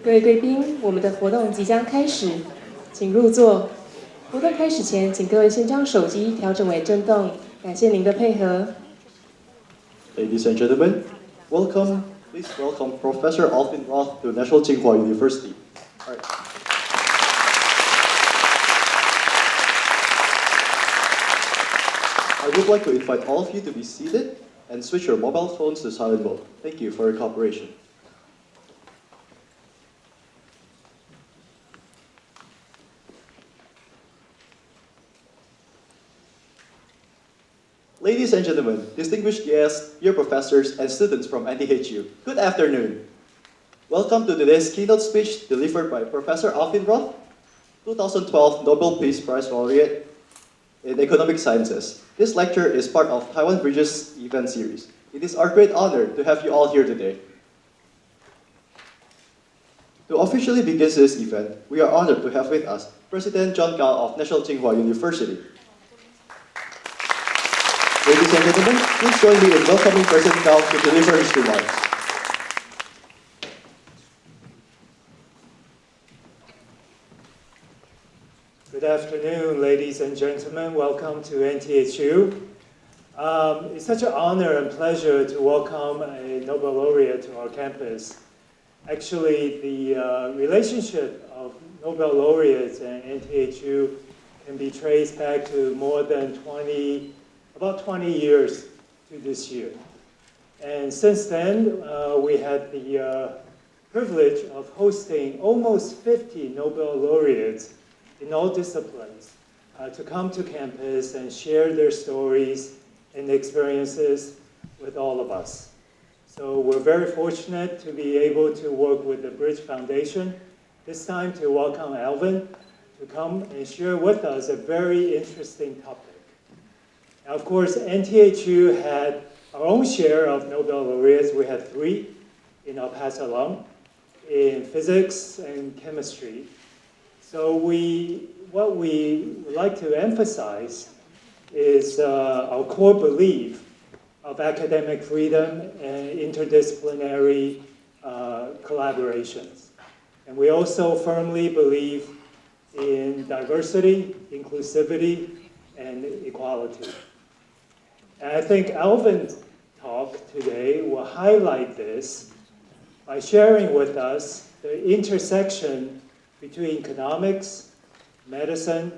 各位贵宾，我们的活动即将开始，请入座。活动开始前，请各位先将手机调整为震动，感谢您的配合。Ladies and gentlemen, welcome. Please welcome Professor Alvin Roth to National Tsing Hua University. All right. I would like to invite all of you to be seated and switch your mobile phones to silent mode. Thank you for your cooperation. Ladies and gentlemen, distinguished guests, dear professors, and students from NTHU, good afternoon. Welcome to today's keynote speech delivered by Professor Alvin Roth, 2012 Nobel Peace Prize Laureate in Economic Sciences. This lecture is part of TAIWAN BRIDGES event series. It is our great honor to have you all here today. To officially begin this event, we are honored to have with us President John Gao of National Tsing Hua University. Ladies and gentlemen, please join me in welcoming President Gao to deliver his remarks. Good afternoon, ladies and gentlemen. Welcome to NTHU. It's such an honor and pleasure to welcome a Nobel Laureate to our campus. Actually, the relationship of Nobel Laureates and NTHU can be traced back to more than about 20 years to this year. And since then, we had the privilege of hosting almost 50 Nobel Laureates in all disciplines to come to campus and share their stories and experiences with all of us. So we're very fortunate to be able to work with the Bridge Foundation, this time to welcome Alvin to come and share with us a very interesting topic. Now, of course, NTHU had our own share of Nobel Laureates. We had 3 in our past alum in physics and chemistry. So what we would like to emphasize is our core belief of academic freedom and interdisciplinary collaborations. And we also firmly believe in diversity, inclusivity, and equality. And I think Alvin's talk today will highlight this by sharing with us the intersection between economics, medicine,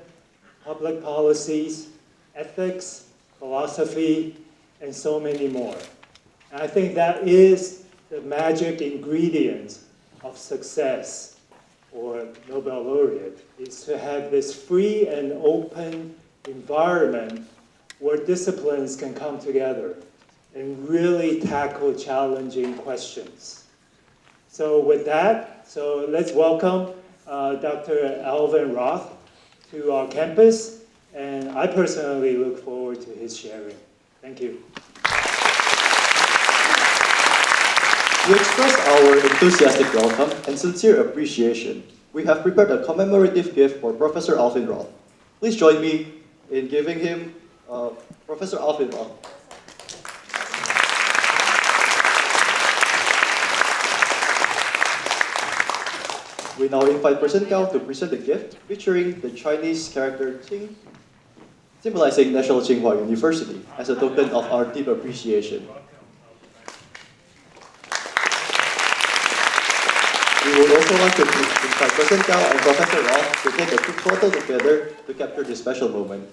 public policies, ethics, philosophy, and so many more. And I think that is the magic ingredient of success for Nobel Laureate, is to have this free and open environment where disciplines can come together and really tackle challenging questions. So with that, let's welcome Dr. Alvin Roth to our campus, and I personally look forward to his sharing. Thank you. To express our enthusiastic welcome and sincere appreciation, we have prepared a commemorative gift for Professor Alvin Roth. Please join me in giving him Professor Alvin Roth. We now invite President Gao to present the gift featuring the Chinese character Ching, symbolizing National Tsing Hua University as a token of our deep appreciation. We would also like to invite President Gao and Professor Roth to take a quick photo together to capture this special moment.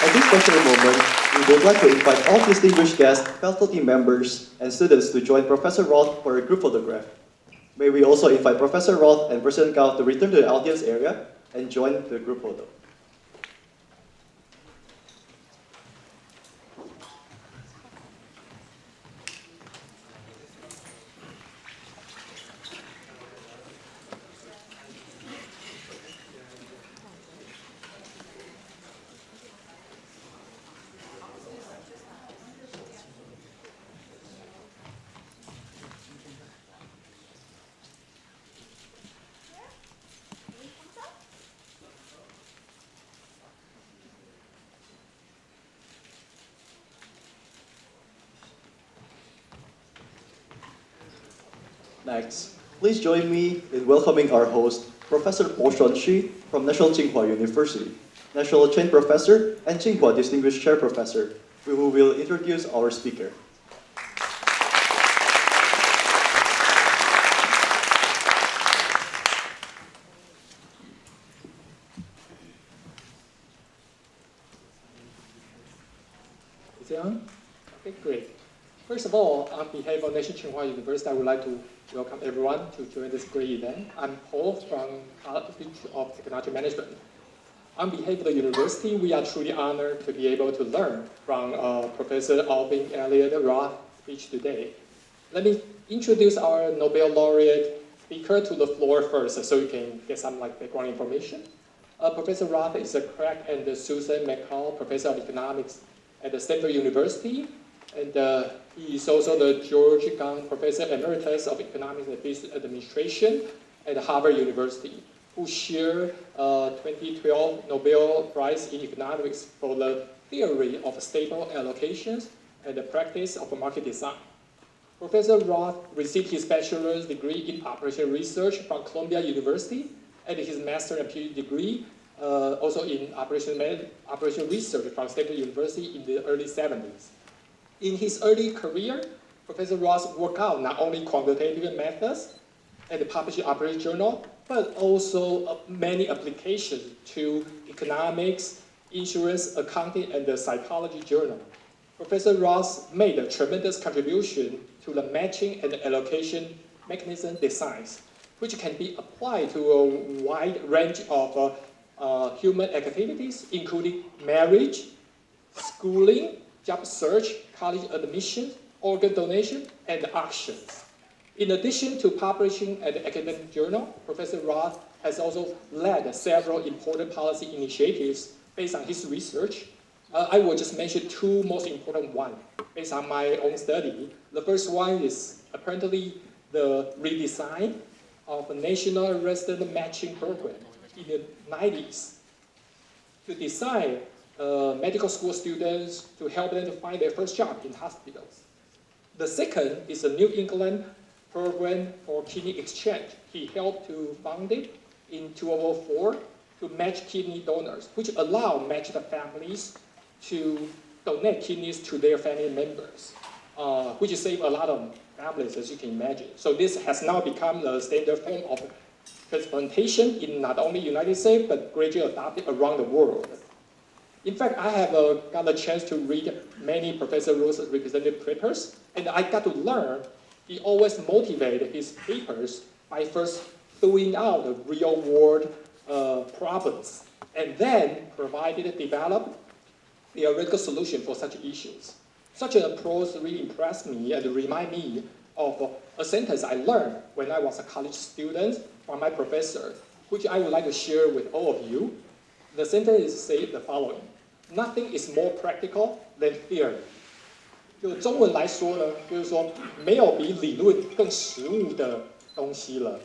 At this special moment, we would like to invite all distinguished guests, faculty members, and students to join Professor Roth for a group photograph. May we also invite Professor Roth and President Gao to return to the audience area and join the group photo. Next, please join me in welcoming our host, Professor Hsing from National Tsing Hua University, National Chen Professor and Tsing Hua Distinguished Chair Professor, who will introduce our speaker. Is it on? Okay, great. First of all, on behalf of National Tsing Hua University, I would like to welcome everyone to join this great event. I'm Paul from College of Technology Management. On behalf of the university, we are truly honored to be able to learn from Professor Alvin Roth speech today. Let me introduce our Nobel Laureate speaker to the floor first, so you can get some background information. Professor Roth is a Craig and Susan McCall Professor of Economics at the Stanford University, and he is also the George Gang Professor Emeritus of Economics and Business Administration at Harvard University, who shared 2012 Nobel Prize in Economics for the theory of stable allocations and the practice of market design. Professor Roth received his bachelor's degree in operational research from Columbia University and his master's and PhD degree also in operational research from Stanford University in the early 70s. In his early career, Professor Roth worked out not only quantitative methods and published in operating journal, but also many applications to economics, insurance, accounting, and the psychology journal. Professor Roth made a tremendous contribution to the matching and allocation mechanism designs, which can be applied to a wide range of human activities, including marriage, schooling, job search, college admission, organ donation, and auctions. In addition to publishing at the academic journal, Professor Roth has also led several important policy initiatives based on his research. I will just mention two most important ones based on my own study. The first one is apparently the redesign of a national resident matching program in the 90s to design medical school students to help them to find their first job in hospitals. The second is a New England program for kidney exchange. He helped to found it in 2004 to match kidney donors, which allow matched families to donate kidneys to their family members, which save a lot of families, as you can imagine. So this has now become the standard form of transplantation in not only United States, but gradually adopted around the world. In fact, I have got a chance to read many Professor Roth's representative papers, and I got to learn he always motivated his papers by first throwing out the real-world problems, and then developed theoretical solution for such issues. Such an approach really impressed me and reminded me of a sentence I learned when I was a college student from my professor, which I would like to share with all of you. The sentence says the following: "Nothing is more practical than theory." 就中文来说呢，就是说没有比理论更实务的东西了。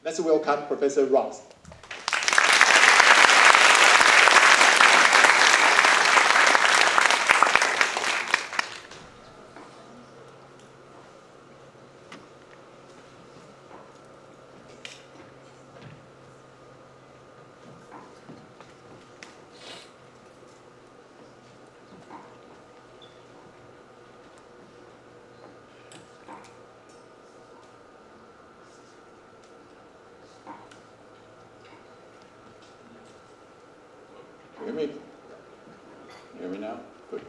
Let's welcome Professor Roth. Hear me? Hear me now? Good.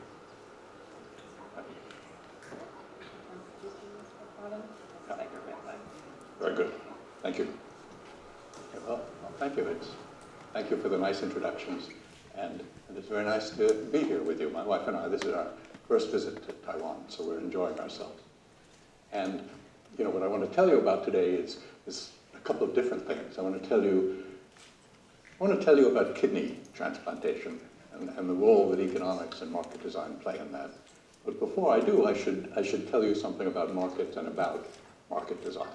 Very good. Thank you. Yeah, well, thank you. Thank you for the nice introductions. And it's very nice to be here with you. My wife and I, this is our first visit to Taiwan, so we're enjoying ourselves. And, you know, what I want to tell you about today is a couple of different things. I want to tell you about kidney transplantation and the role that economics and market design play in that. But before I do, I should tell you something about markets and about market design.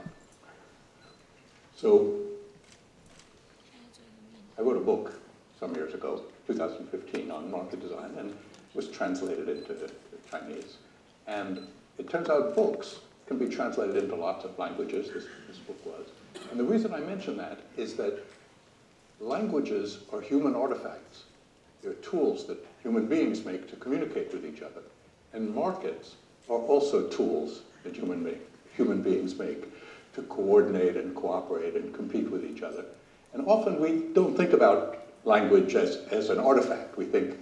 So, I wrote a book some years ago, 2015, on market design, and it was translated into Chinese. And it turns out books can be translated into lots of languages, this book was. And the reason I mention that is that languages are human artifacts. They're tools that human beings make to communicate with each other. And markets are also tools that human beings make to coordinate and cooperate and compete with each other. And often we don't think about language as an artifact. We think,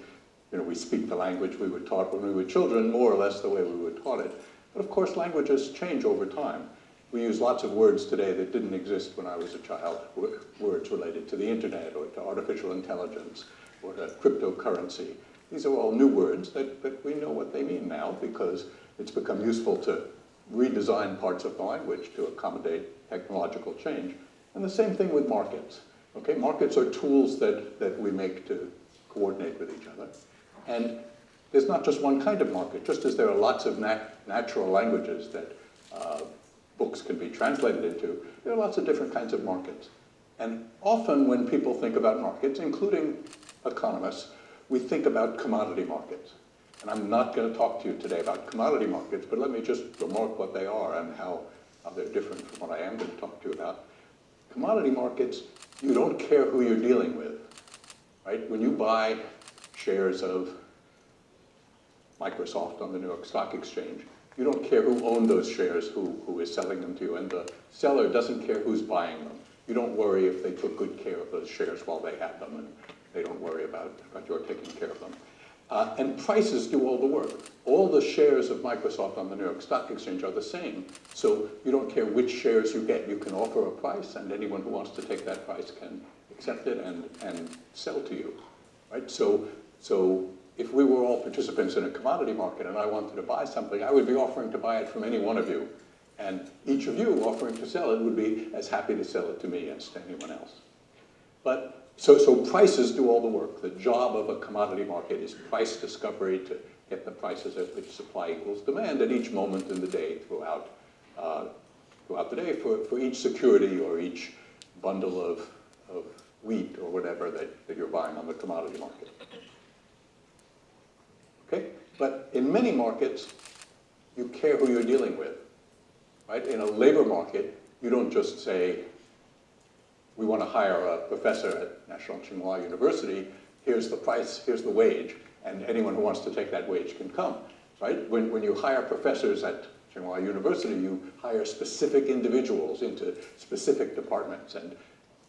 we speak the language we were taught when we were children, more or less the way we were taught it. But of course, languages change over time. We use lots of words today that didn't exist when I was a child, words related to the internet or to artificial intelligence or to cryptocurrency. These are all new words that we know what they mean now because it's become useful to redesign parts of the language to accommodate technological change. And the same thing with markets. Okay, markets are tools that we make to coordinate with each other. And there's not just one kind of market, just as there are lots of natural languages that books can be translated into, there are lots of different kinds of markets. And often when people think about markets, including economists, we think about commodity markets. And I'm not going to talk to you today about commodity markets, but let me just remark what they are and how they're different from what I am going to talk to you about. Commodity markets, you don't care who you're dealing with, right? When you buy shares of Microsoft on the New York Stock Exchange, you don't care who owned those shares, who is selling them to you, and the seller doesn't care who's buying them. You don't worry if they took good care of those shares while they had them, and they don't worry about your taking care of them. And prices do all the work. All the shares of Microsoft on the New York Stock Exchange are the same, so you don't care which shares you get. You can offer a price, and anyone who wants to take that price can accept it and sell to you, right? So if we were all participants in a commodity market and I wanted to buy something, I would be offering to buy it from any one of you. And each of you offering to sell it would be as happy to sell it to me as to anyone else. But so prices do all the work. The job of a commodity market is price discovery to get the prices at which supply equals demand at each moment in the day throughout the day for each security or each bundle of wheat or whatever that you're buying on the commodity market. Okay? But in many markets, you care who you're dealing with. Right? In a labor market, you don't just say, we want to hire a professor at National Tsing Hua University, here's the price, here's the wage, and anyone who wants to take that wage can come. Right? When you hire professors at Tsing Hua University, you hire specific individuals into specific departments, and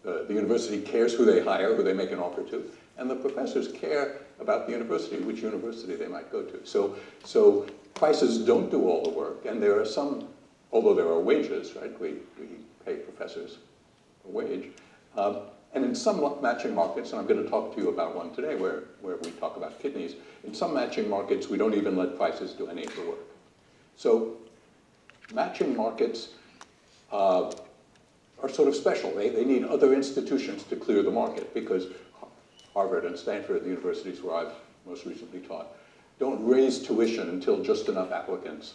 the university cares who they hire, who they make an offer to, and the professors care about the university, which university they might go to. So prices don't do all the work, and there are some, although there are wages, right? We pay professors a wage. And in some matching markets, and I'm going to talk to you about one today where we talk about kidneys, in some matching markets, we don't even let prices do any of the work. So matching markets are sort of special. They need other institutions to clear the market because Harvard and Stanford, the universities where I've most recently taught, don't raise tuition until just enough applicants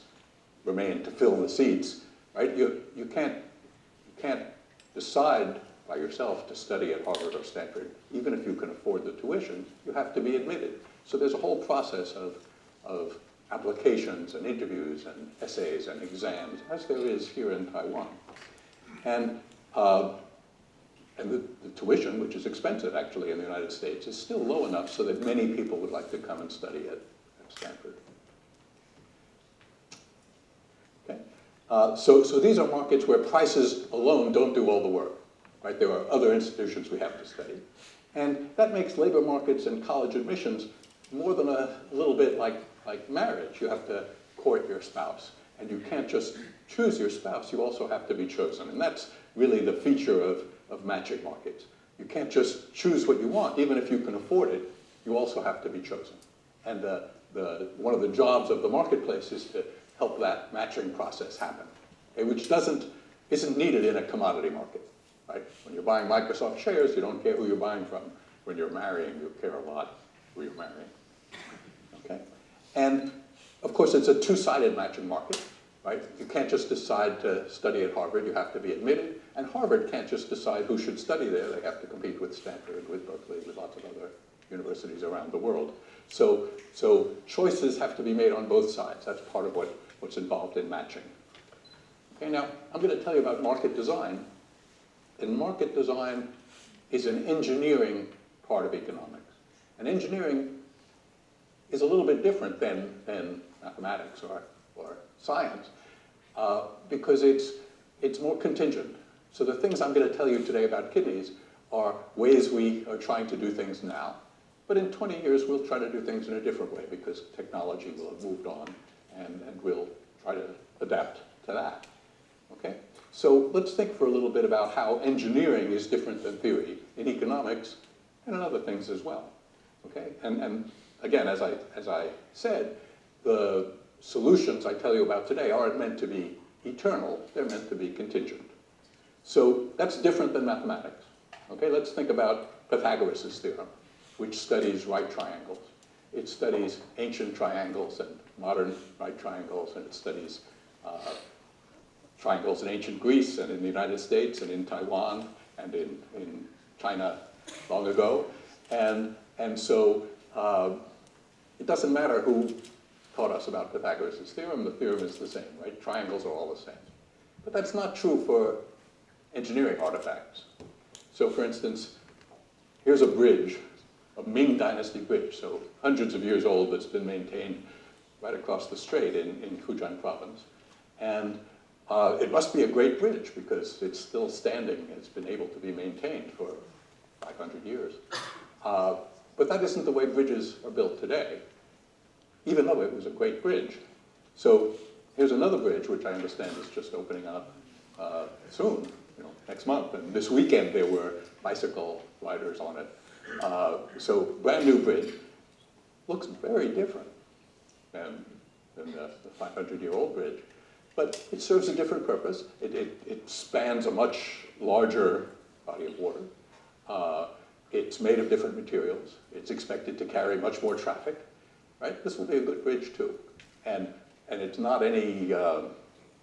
remain to fill the seats, right? You can't decide by yourself to study at Harvard or Stanford. Even if you can afford the tuition, you have to be admitted. So there's a whole process of applications and interviews and essays and exams, as there is here in Taiwan. And the tuition, which is expensive actually in the United States, is still low enough so that many people would like to come and study at Stanford. Okay? So these are markets where prices alone don't do all the work. Right? There are other institutions we have to study. And that makes labor markets and college admissions more than a little bit like marriage. You have to court your spouse. And you can't just choose your spouse, you also have to be chosen. And that's really the feature of matching markets. You can't just choose what you want, even if you can afford it, you also have to be chosen. And one of the jobs of the marketplace is to help that matching process happen, okay, which isn't needed in a commodity market. Right? When you're buying Microsoft shares, you don't care who you're buying from. When you're marrying, you care a lot who you're marrying. Okay? And of course, it's a two-sided matching market. Right? You can't just decide to study at Harvard, you have to be admitted. And Harvard can't just decide who should study there. They have to compete with Stanford, with Berkeley, with lots of other universities around the world. So choices have to be made on both sides. That's part of what's involved in matching. Okay, now, I'm going to tell you about market design. And market design is an engineering part of economics. And engineering is a little bit different than mathematics or science because it's more contingent. So the things I'm going to tell you today about kidneys are ways we are trying to do things now. But in 20 years, we'll try to do things in a different way because technology will have moved on and we'll try to adapt to that. Okay? So let's think for a little bit about how engineering is different than theory in economics and in other things as well. Okay? And again, as I said, the solutions I tell you about today aren't meant to be eternal, they're meant to be contingent. So that's different than mathematics. Okay, let's think about Pythagoras' theorem, which studies right triangles. It studies ancient triangles and modern right triangles, and it studies triangles in ancient Greece and in the United States and in Taiwan and in China long ago. And so it doesn't matter who taught us about Pythagoras' theorem, the theorem is the same, right? Triangles are all the same. But that's not true for engineering artifacts. So for instance, here's a bridge, a Ming Dynasty bridge, so hundreds of years old, that's been maintained right across the strait in Fujian province. And it must be a great bridge because it's still standing. It's been able to be maintained for 500 years. But that isn't the way bridges are built today, even though it was a great bridge. So here's another bridge, which I understand is just opening up soon, next month. And this weekend there were bicycle riders on it. So brand new bridge. Looks very different than the 500-year-old bridge. But it serves a different purpose. It spans a much larger body of water. It's made of different materials. It's expected to carry much more traffic. Right? This will be a good bridge too. And it's not any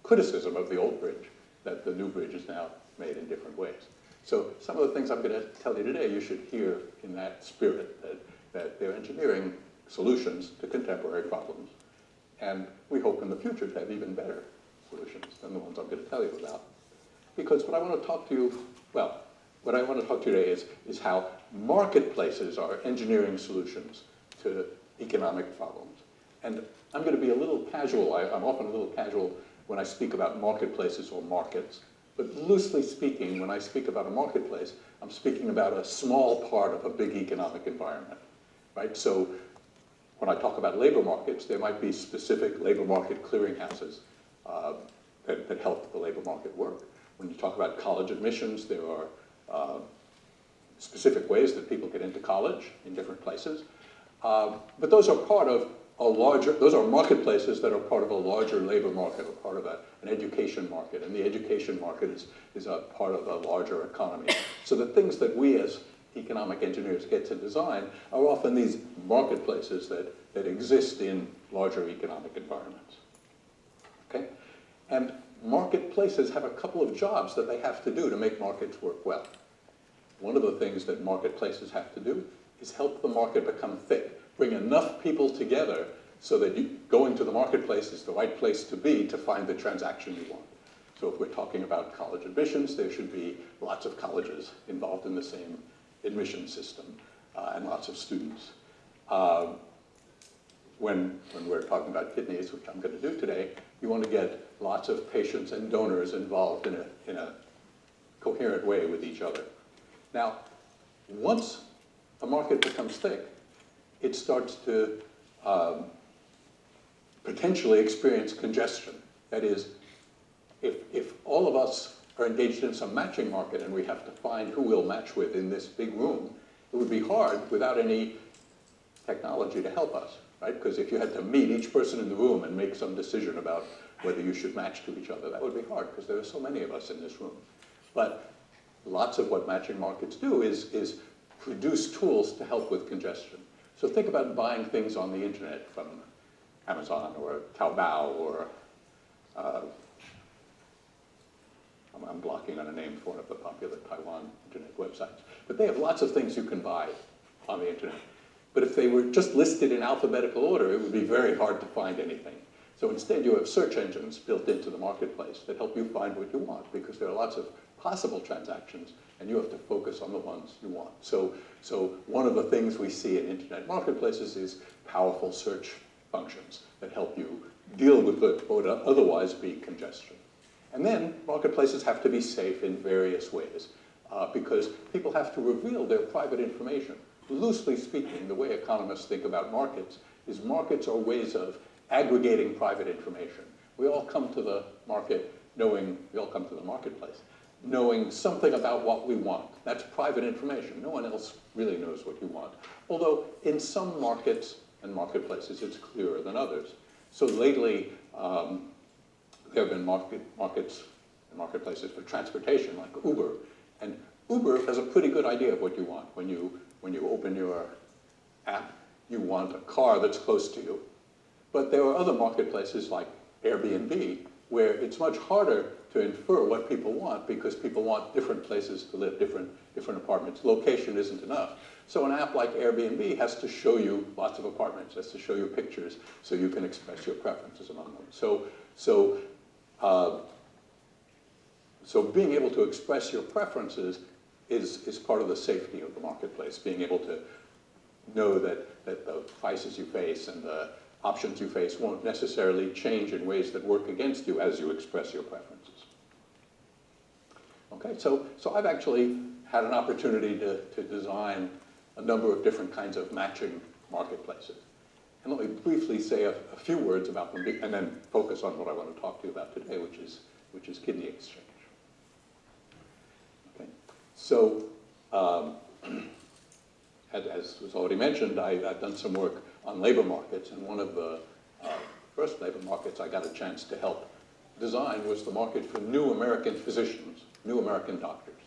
criticism of the old bridge that the new bridge is now made in different ways. So some of the things I'm going to tell you today, you should hear in that spirit, that they're engineering solutions to contemporary problems. And we hope in the future to have even better solutions than the ones I'm going to tell you about. Because what I want to talk to you, what I want to talk to you today is how marketplaces are engineering solutions to economic problems. And I'm going to be a little casual. I'm often a little casual when I speak about marketplaces or markets. But loosely speaking, when I speak about a marketplace, I'm speaking about a small part of a big economic environment, right? So when I talk about labor markets, there might be specific labor market clearinghouses that help the labor market work. When you talk about college admissions, there are specific ways that people get into college in different places. But those are part of those are marketplaces that are part of a larger labor market or part of an education market. And the education market is a part of a larger economy. So the things that we as economic engineers get to design are often these marketplaces that exist in larger economic environments. Okay? And marketplaces have a couple of jobs that they have to do to make markets work well. One of the things that marketplaces have to do is help the market become thick. Bring enough people together so that going to the marketplace is the right place to be to find the transaction you want. So if we're talking about college admissions, there should be lots of colleges involved in the same admission system and lots of students. When we're talking about kidneys, which I'm going to do today, you want to get lots of patients and donors involved in a coherent way with each other. Now, once a market becomes thick, it starts to potentially experience congestion. That is, if all of us are engaged in some matching market and we have to find who we'll match with in this big room, it would be hard without any technology to help us, right? Because if you had to meet each person in the room and make some decision about whether you should match to each other, that would be hard because there are so many of us in this room. But lots of what matching markets do is produce tools to help with congestion. So think about buying things on the internet from Amazon or Taobao or I'm blocking on a name for one of the popular Taiwan internet websites. But they have lots of things you can buy on the internet. But if they were just listed in alphabetical order, it would be very hard to find anything. So instead you have search engines built into the marketplace that help you find what you want, because there are lots of possible transactions and you have to focus on the ones you want. So one of the things we see in internet marketplaces is powerful search functions that help you deal with what would otherwise be congestion. And then marketplaces have to be safe in various ways because people have to reveal their private information. Loosely speaking, the way economists think about markets is markets are ways of aggregating private information. We all come to the market knowing, we all come to the marketplace knowing something about what we want. That's private information. No one else really knows what you want. Although in some markets and marketplaces it's clearer than others. So lately there have been markets and marketplaces for transportation like Uber. And Uber has a pretty good idea of what you want. When you open your app, you want a car that's close to you. But there are other marketplaces like Airbnb where it's much harder to infer what people want because people want different places to live, different apartments. Location isn't enough. So an app like Airbnb has to show you lots of apartments, has to show you pictures so you can express your preferences among them. So being able to express your preferences is part of the safety of the marketplace, being able to know that the prices you face and the options you face won't necessarily change in ways that work against you as you express your preferences. Okay, so I've actually had an opportunity to design a number of different kinds of matching marketplaces. And let me briefly say a few words about them and then focus on what I want to talk to you about today, which is kidney exchange. Okay, so as was already mentioned, I've done some work on labor markets, and one of the first labor markets I got a chance to help design was the market for new American physicians, new American doctors.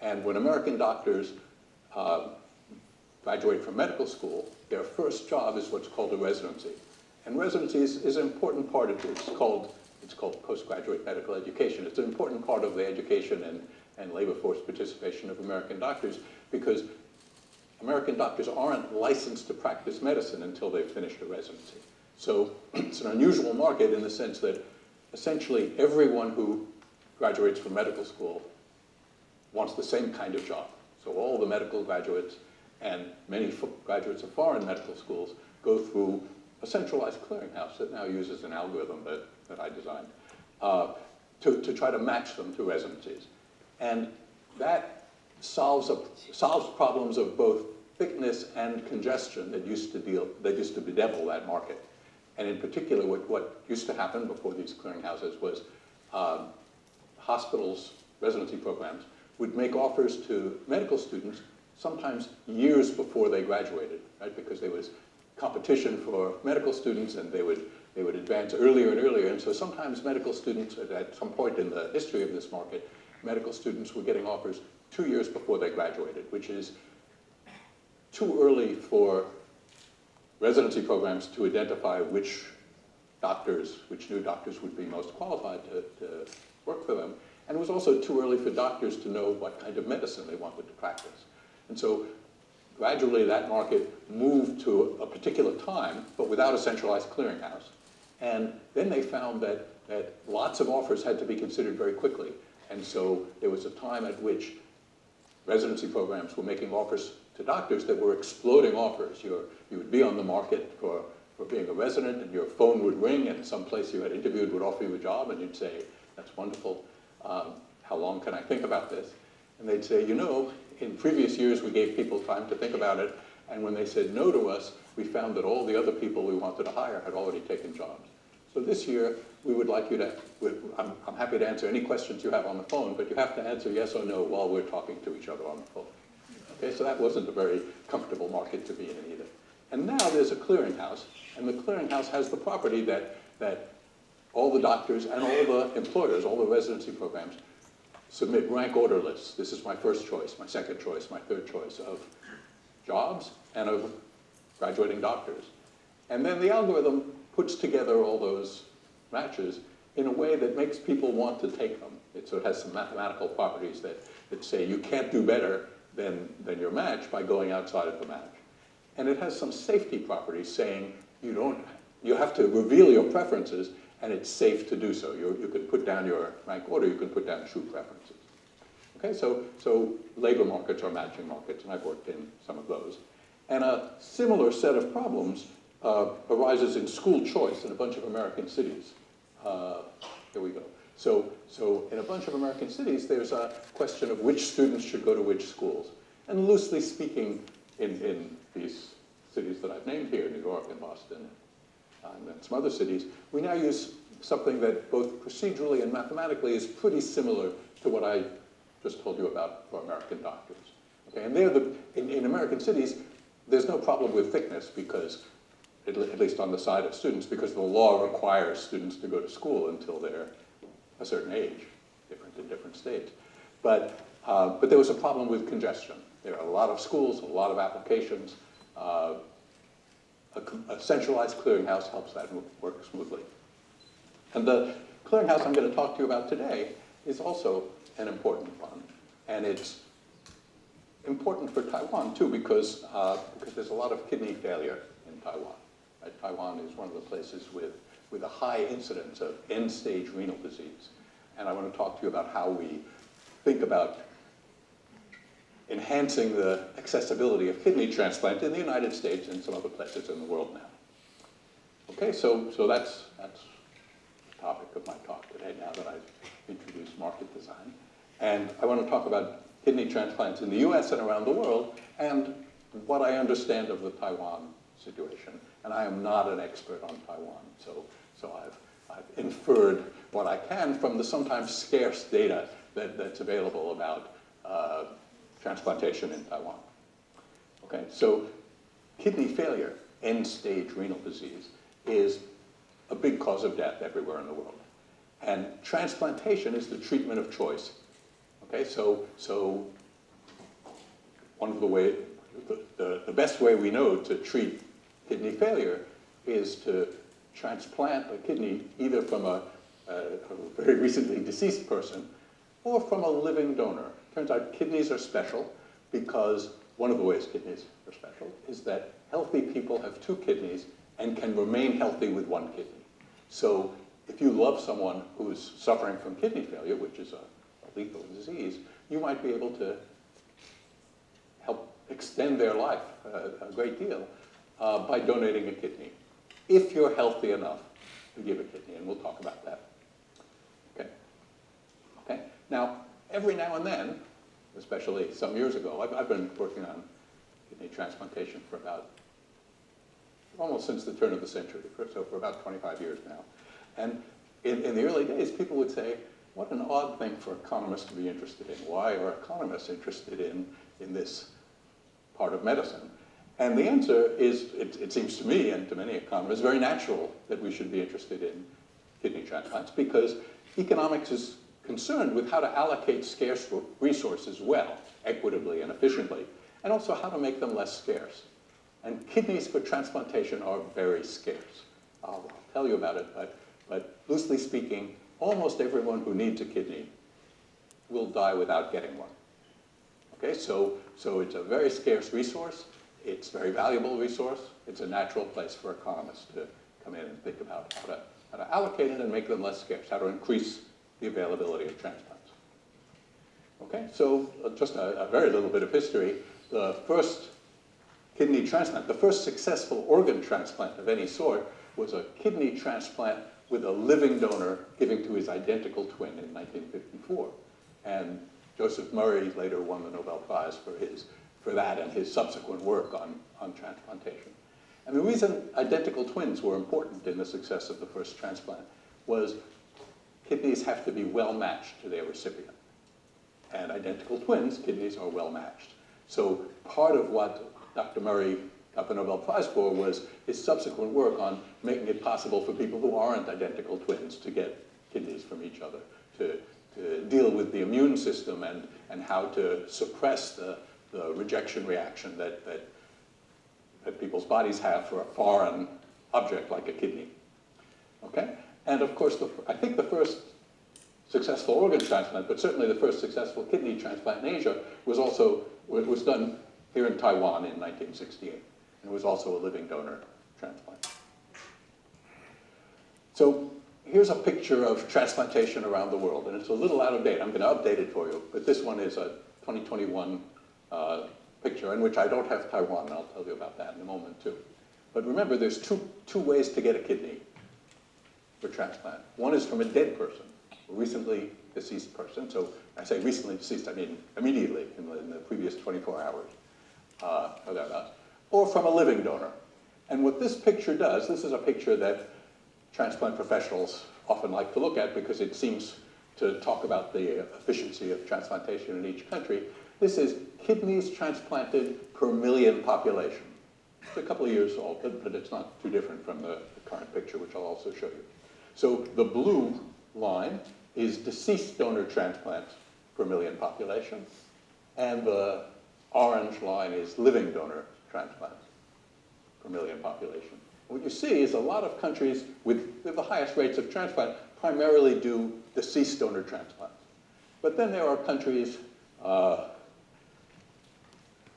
And when American doctors graduate from medical school, their first job is what's called a residency. And residency is an important part of it. It's called postgraduate medical education. It's an important part of the education and labor force participation of American doctors because American doctors aren't licensed to practice medicine until they've finished a residency. So it's an unusual market in the sense that essentially everyone who graduates from medical school wants the same kind of job. So all the medical graduates and many graduates of foreign medical schools go through a centralized clearinghouse that now uses an algorithm that I designed to try to match them to residencies. And that solves problems of both thickness and congestion that used to bedevil that market. And in particular, what used to happen before these clearinghouses was hospitals, residency programs, would make offers to medical students sometimes years before they graduated, right? Because there was competition for medical students and they would advance earlier and earlier. And so sometimes medical students, at some point in the history of this market, medical students were getting offers 2 years before they graduated, which is too early for residency programs to identify which new doctors would be most qualified to work for them. And it was also too early for doctors to know what kind of medicine they wanted to practice. And so gradually that market moved to a particular time, but without a centralized clearinghouse. And then they found that lots of offers had to be considered very quickly. And so there was a time at which residency programs were making offers to doctors that were exploding offers. You would be on the market for being a resident, and your phone would ring, and some place you had interviewed would offer you a job, and you'd say, that's wonderful. How long can I think about this? And they'd say, you know, in previous years we gave people time to think about it, and when they said no to us, we found that all the other people we wanted to hire had already taken jobs. So this year, we would like you to, I'm happy to answer any questions you have on the phone, but you have to answer yes or no while we're talking to each other on the phone. Okay, so that wasn't a very comfortable market to be in either. And now there's a clearinghouse, and the clearinghouse has the property that all the doctors and all the employers, all the residency programs, submit rank order lists. This is my first choice, my second choice, my third choice of jobs and of graduating doctors. And then the algorithm puts together all those matches in a way that makes people want to take them. So it has some mathematical properties that say you can't do better than your match by going outside of the match. And it has some safety properties saying you you have to reveal your preferences, and it's safe to do so. You can put down your rank order, you can put down true preferences. Okay, so labor markets are matching markets, and I've worked in some of those. And a similar set of problems arises in school choice in a bunch of American cities. Here we go. So in a bunch of American cities, there's a question of which students should go to which schools. And loosely speaking, in these cities that I've named here, New York and Boston, and some other cities, we now use something that both procedurally and mathematically is pretty similar to what I just told you about for American doctors. Okay, and in American cities, there's no problem with thickness because, at least on the side of students, because the law requires students to go to school until they're a certain age, different in different states. But there was a problem with congestion. There are a lot of schools, a lot of applications. A centralized clearinghouse helps that work smoothly. And the clearinghouse I'm going to talk to you about today is also an important one. And it's important for Taiwan, too, because there's a lot of kidney failure in Taiwan. Right? Taiwan is one of the places with a high incidence of end-stage renal disease. And I want to talk to you about how we think about enhancing the accessibility of kidney transplant in the United States and some other places in the world now. Okay, so that's the topic of my talk today, now that I've introduced market design. And I want to talk about kidney transplants in the US and around the world, and what I understand of the Taiwan situation. And I am not an expert on Taiwan, so I've inferred what I can from the sometimes scarce data that's available about transplantation in Taiwan. Okay, so kidney failure, end-stage renal disease, is a big cause of death everywhere in the world. And transplantation is the treatment of choice. Okay, so one of the ways, the best way we know to treat kidney failure is to transplant a kidney either from a very recently deceased person or from a living donor. Turns out kidneys are special because one of the ways kidneys are special is that healthy people have two kidneys and can remain healthy with one kidney. So if you love someone who's suffering from kidney failure, which is a lethal disease, you might be able to help extend their life a great deal by donating a kidney, if you're healthy enough to give a kidney, and we'll talk about that. Okay. Now, every now and then, especially some years ago, I've been working on kidney transplantation for almost since the turn of the century, so for about 25 years now. And in the early days, people would say, what an odd thing for economists to be interested in. Why are economists interested in this part of medicine? And the answer is, it seems to me and to many economists, very natural that we should be interested in kidney transplants, because economics is concerned with how to allocate scarce resources well, equitably and efficiently, and also how to make them less scarce. And kidneys for transplantation are very scarce. I'll tell you about it, but loosely speaking, almost everyone who needs a kidney will die without getting one. Okay, so it's a very scarce resource. It's a very valuable resource. It's a natural place for economists to come in and think about how to allocate it and make them less scarce, how to increase the availability of transplants. Okay, so just a very little bit of history. The first kidney transplant, the first successful organ transplant of any sort, was a kidney transplant with a living donor giving to his identical twin in 1954. And Joseph Murray later won the Nobel Prize for that and his subsequent work on transplantation. And the reason identical twins were important in the success of the first transplant was kidneys have to be well matched to their recipient. And identical twins, kidneys are well matched. So part of what Dr. Murray got the Nobel Prize for was his subsequent work on making it possible for people who aren't identical twins to get kidneys from each other, to deal with the immune system and how to suppress the rejection reaction that people's bodies have for a foreign object like a kidney. Okay? And of course, I think the first successful organ transplant, but certainly the first successful kidney transplant in Asia was done here in Taiwan in 1968. And it was also a living donor transplant. So here's a picture of transplantation around the world, and it's a little out of date. I'm going to update it for you, but this one is a 2021 picture in which I don't have Taiwan, and I'll tell you about that in a moment too. But remember, there's two ways to get a kidney for transplant. One is from a dead person, a recently deceased person. So I say recently deceased, I mean immediately in the previous 24 hours, or thereabouts, or from a living donor. And what this picture does, this is a picture that transplant professionals often like to look at because it seems to talk about the efficiency of transplantation in each country. This is kidneys transplanted per million population. It's a couple of years old, but it's not too different from the current picture, which I'll also show you. So the blue line is deceased donor transplants per million population, and the orange line is living donor transplants per million population. What you see is a lot of countries with the highest rates of transplant primarily do deceased donor transplants. But then there are countries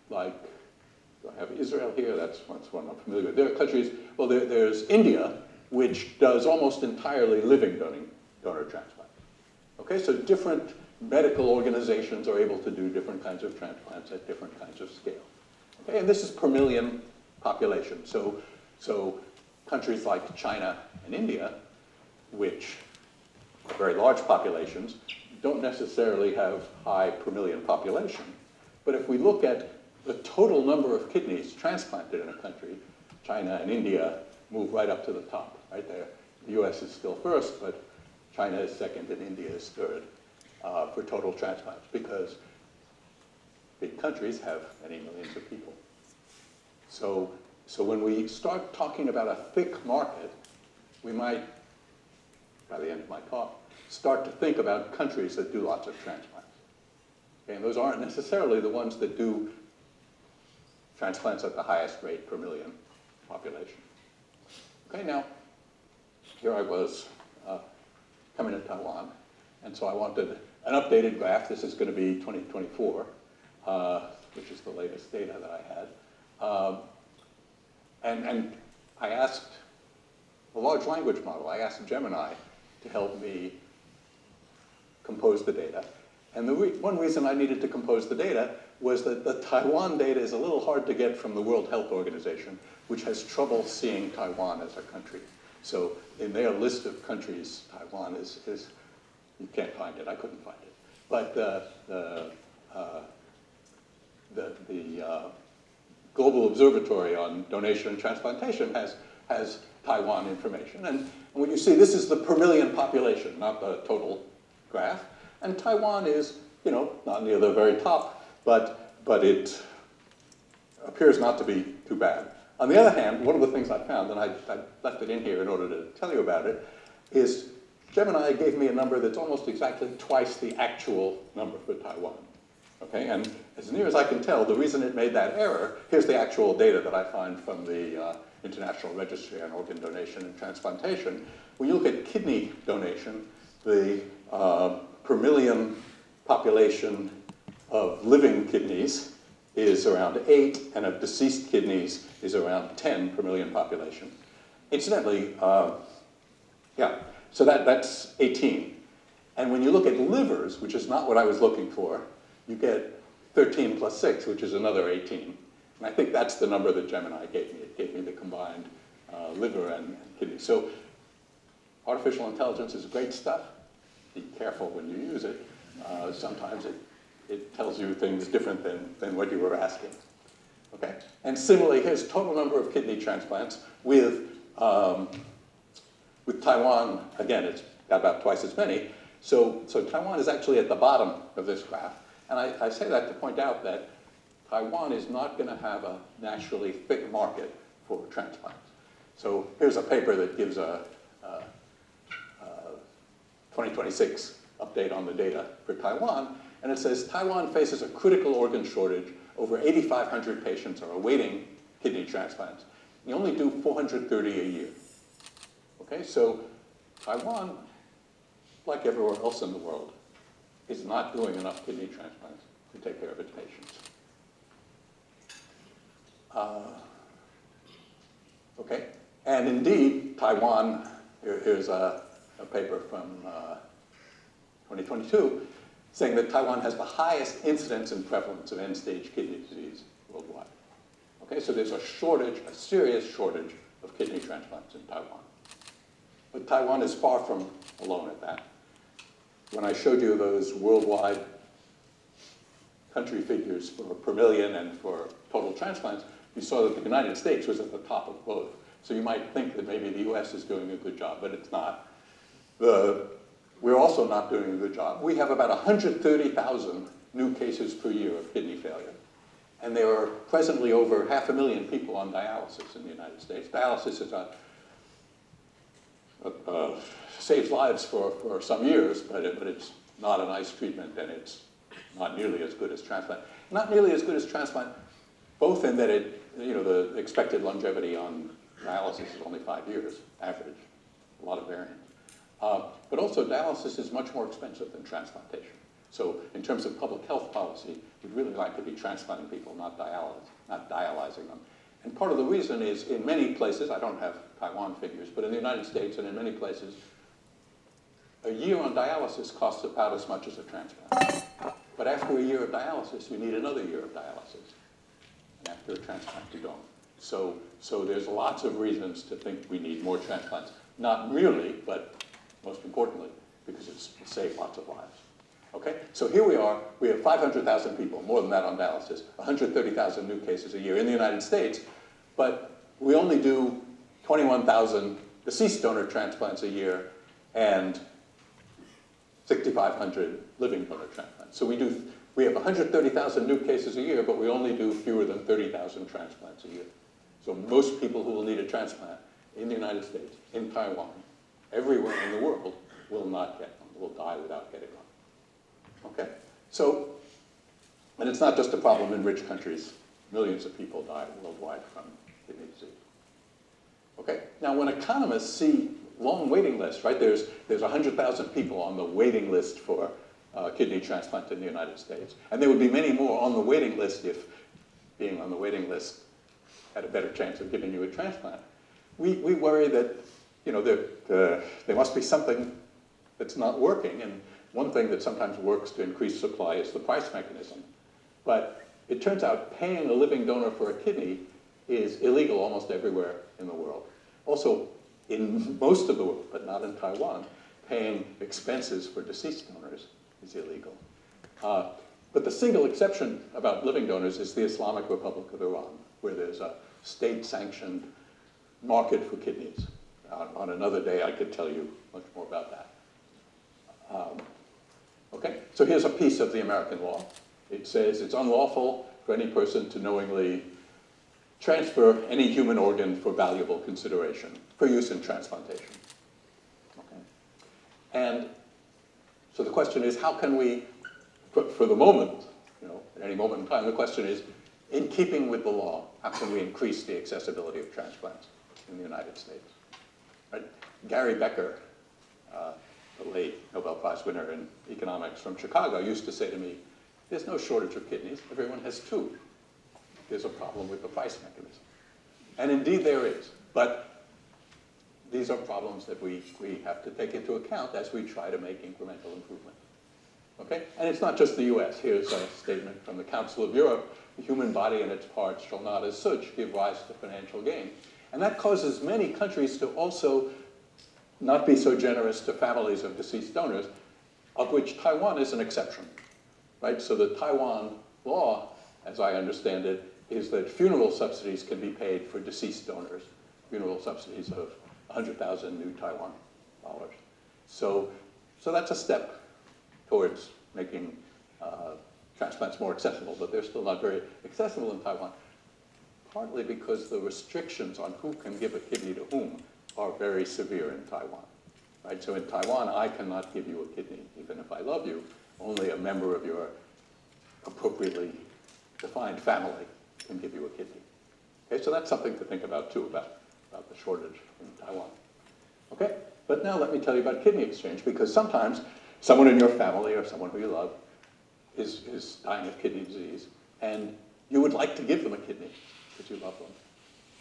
like, do I have Israel here? That's one I'm familiar with. There are countries, well, there's India, which does almost entirely living donor transplants. Okay, so different medical organizations are able to do different kinds of transplants at different kinds of scale. Okay, and this is per million population. So countries like China and India, which are very large populations, don't necessarily have high per million population. But if we look at the total number of kidneys transplanted in a country, China and India move right up to the top, right there. The US is still first, but China is second and India is third for total transplants because big countries have many millions of people. So when we start talking about a thick market, we might, by the end of my talk, start to think about countries that do lots of transplants. Okay, and those aren't necessarily the ones that do transplants at the highest rate per million population. Okay, now, here I was coming to Taiwan, and so I wanted an updated graph. This is going to be 2024, which is the latest data that I had. And I asked a large language model, I asked Gemini to help me compose the data. And the one reason I needed to compose the data was that the Taiwan data is a little hard to get from the World Health Organization, which has trouble seeing Taiwan as a country. So in their list of countries, Taiwan is you can't find it, I couldn't find it. But the Global Observatory on Donation and Transplantation has Taiwan information. And what you see, this is the per million population, not the total graph. And Taiwan is, not near the very top, but it appears not to be too bad. On the other hand, one of the things I found, and I left it in here in order to tell you about it, is Gemini gave me a number that's almost exactly twice the actual number for Taiwan. Okay, and as near as I can tell, the reason it made that error, here's the actual data that I find from the International Registry on Organ Donation and Transplantation. When you look at kidney donation, the per million population of living kidneys is around 8, and of deceased kidneys is around 10 per million population. Incidentally, so that's 18. And when you look at livers, which is not what I was looking for, you get 13 plus 6, which is another 18. And I think that's the number that Gemini gave me. It gave me the combined liver and kidney. So artificial intelligence is great stuff. Be careful when you use it. Sometimes it tells you things different than what you were asking. Okay? And similarly, here's total number of kidney transplants with Taiwan. Again, it's got about twice as many. So Taiwan is actually at the bottom of this graph. And I say that to point out that Taiwan is not going to have a naturally thick market for transplants. So here's a paper that gives a 2026 update on the data for Taiwan. And it says Taiwan faces a critical organ shortage. Over 8,500 patients are awaiting kidney transplants. You only do 430 a year. Okay, so Taiwan, like everywhere else in the world, is not doing enough kidney transplants to take care of its patients. Okay, and indeed, Taiwan Here's a paper from 2022 saying that Taiwan has the highest incidence and prevalence of end-stage kidney disease worldwide. Okay, so there's a shortage, a serious shortage of kidney transplants in Taiwan. But Taiwan is far from alone at that. When I showed you those worldwide country figures for per million and for total transplants, you saw that the United States was at the top of both. So you might think that maybe the US is doing a good job, but it's not. We're also not doing a good job. We have about 130,000 new cases per year of kidney failure. And there are presently over 500,000 people on dialysis in the United States. Dialysis is saves lives for some years, but it's not a nice treatment, and it's not nearly as good as transplant. Not nearly as good as transplant, both in that the expected longevity on dialysis is only 5 years, average, a lot of variance. But also dialysis is much more expensive than transplantation. So in terms of public health policy, we'd really like to be transplanting people, not dialyzing them. And part of the reason is in many places, I don't have Taiwan figures, but in the United States and in many places, a year on dialysis costs about as much as a transplant. But after a year of dialysis, you need another year of dialysis. And after a transplant, you don't. So there's lots of reasons to think we need more transplants. Not merely, but most importantly, because it saves lots of lives. Okay, so here we are. We have 500,000 people, more than that on dialysis, 130,000 new cases a year in the United States, but we only do 21,000 deceased donor transplants a year and 6,500 living donor transplants. So we have 130,000 new cases a year, but we only do fewer than 30,000 transplants a year. So most people who will need a transplant in the United States, in Taiwan, everywhere in the world, will not get one, will die without getting one. Okay, so, and it's not just a problem in rich countries. Millions of people die worldwide from kidney disease. Okay, now when economists see long waiting lists, right, there's 100,000 people on the waiting list for kidney transplant in the United States. And there would be many more on the waiting list if being on the waiting list had a better chance of giving you a transplant. We worry that, there must be something that's not working, and one thing that sometimes works to increase supply is the price mechanism. But it turns out paying a living donor for a kidney is illegal almost everywhere in the world. Also, in most of the world, but not in Taiwan, paying expenses for deceased donors is illegal. But the single exception about living donors is the Islamic Republic of Iran, where there's a state-sanctioned market for kidneys. On another day, I could tell you much more about that. Okay, so here's a piece of the American law. It says it's unlawful for any person to knowingly transfer any human organ for valuable consideration for use in transplantation. Okay. And so the question is, how can we, for the moment, at any moment in time, the question is, in keeping with the law, how can we increase the accessibility of transplants in the United States? Right? Gary Becker, the late Nobel Prize winner in economics from Chicago, used to say to me, there's no shortage of kidneys, everyone has two. There's a problem with the price mechanism. And indeed there is, but these are problems that we have to take into account as we try to make incremental improvement. Okay? And it's not just the US. Here's a statement from the Council of Europe, the human body and its parts shall not as such give rise to financial gain. And that causes many countries to also not be so generous to families of deceased donors, of which Taiwan is an exception, right? So the Taiwan law, as I understand it, is that funeral subsidies can be paid for deceased donors, funeral subsidies of 100,000 new Taiwan dollars. So that's a step towards making transplants more accessible, but they're still not very accessible in Taiwan, partly because the restrictions on who can give a kidney to whom are very severe in Taiwan, right? So in Taiwan, I cannot give you a kidney, even if I love you. Only a member of your appropriately defined family can give you a kidney. Okay, so that's something to think about too, about the shortage in Taiwan. Okay, but now let me tell you about kidney exchange, because sometimes someone in your family or someone who you love is dying of kidney disease, and you would like to give them a kidney because you love them.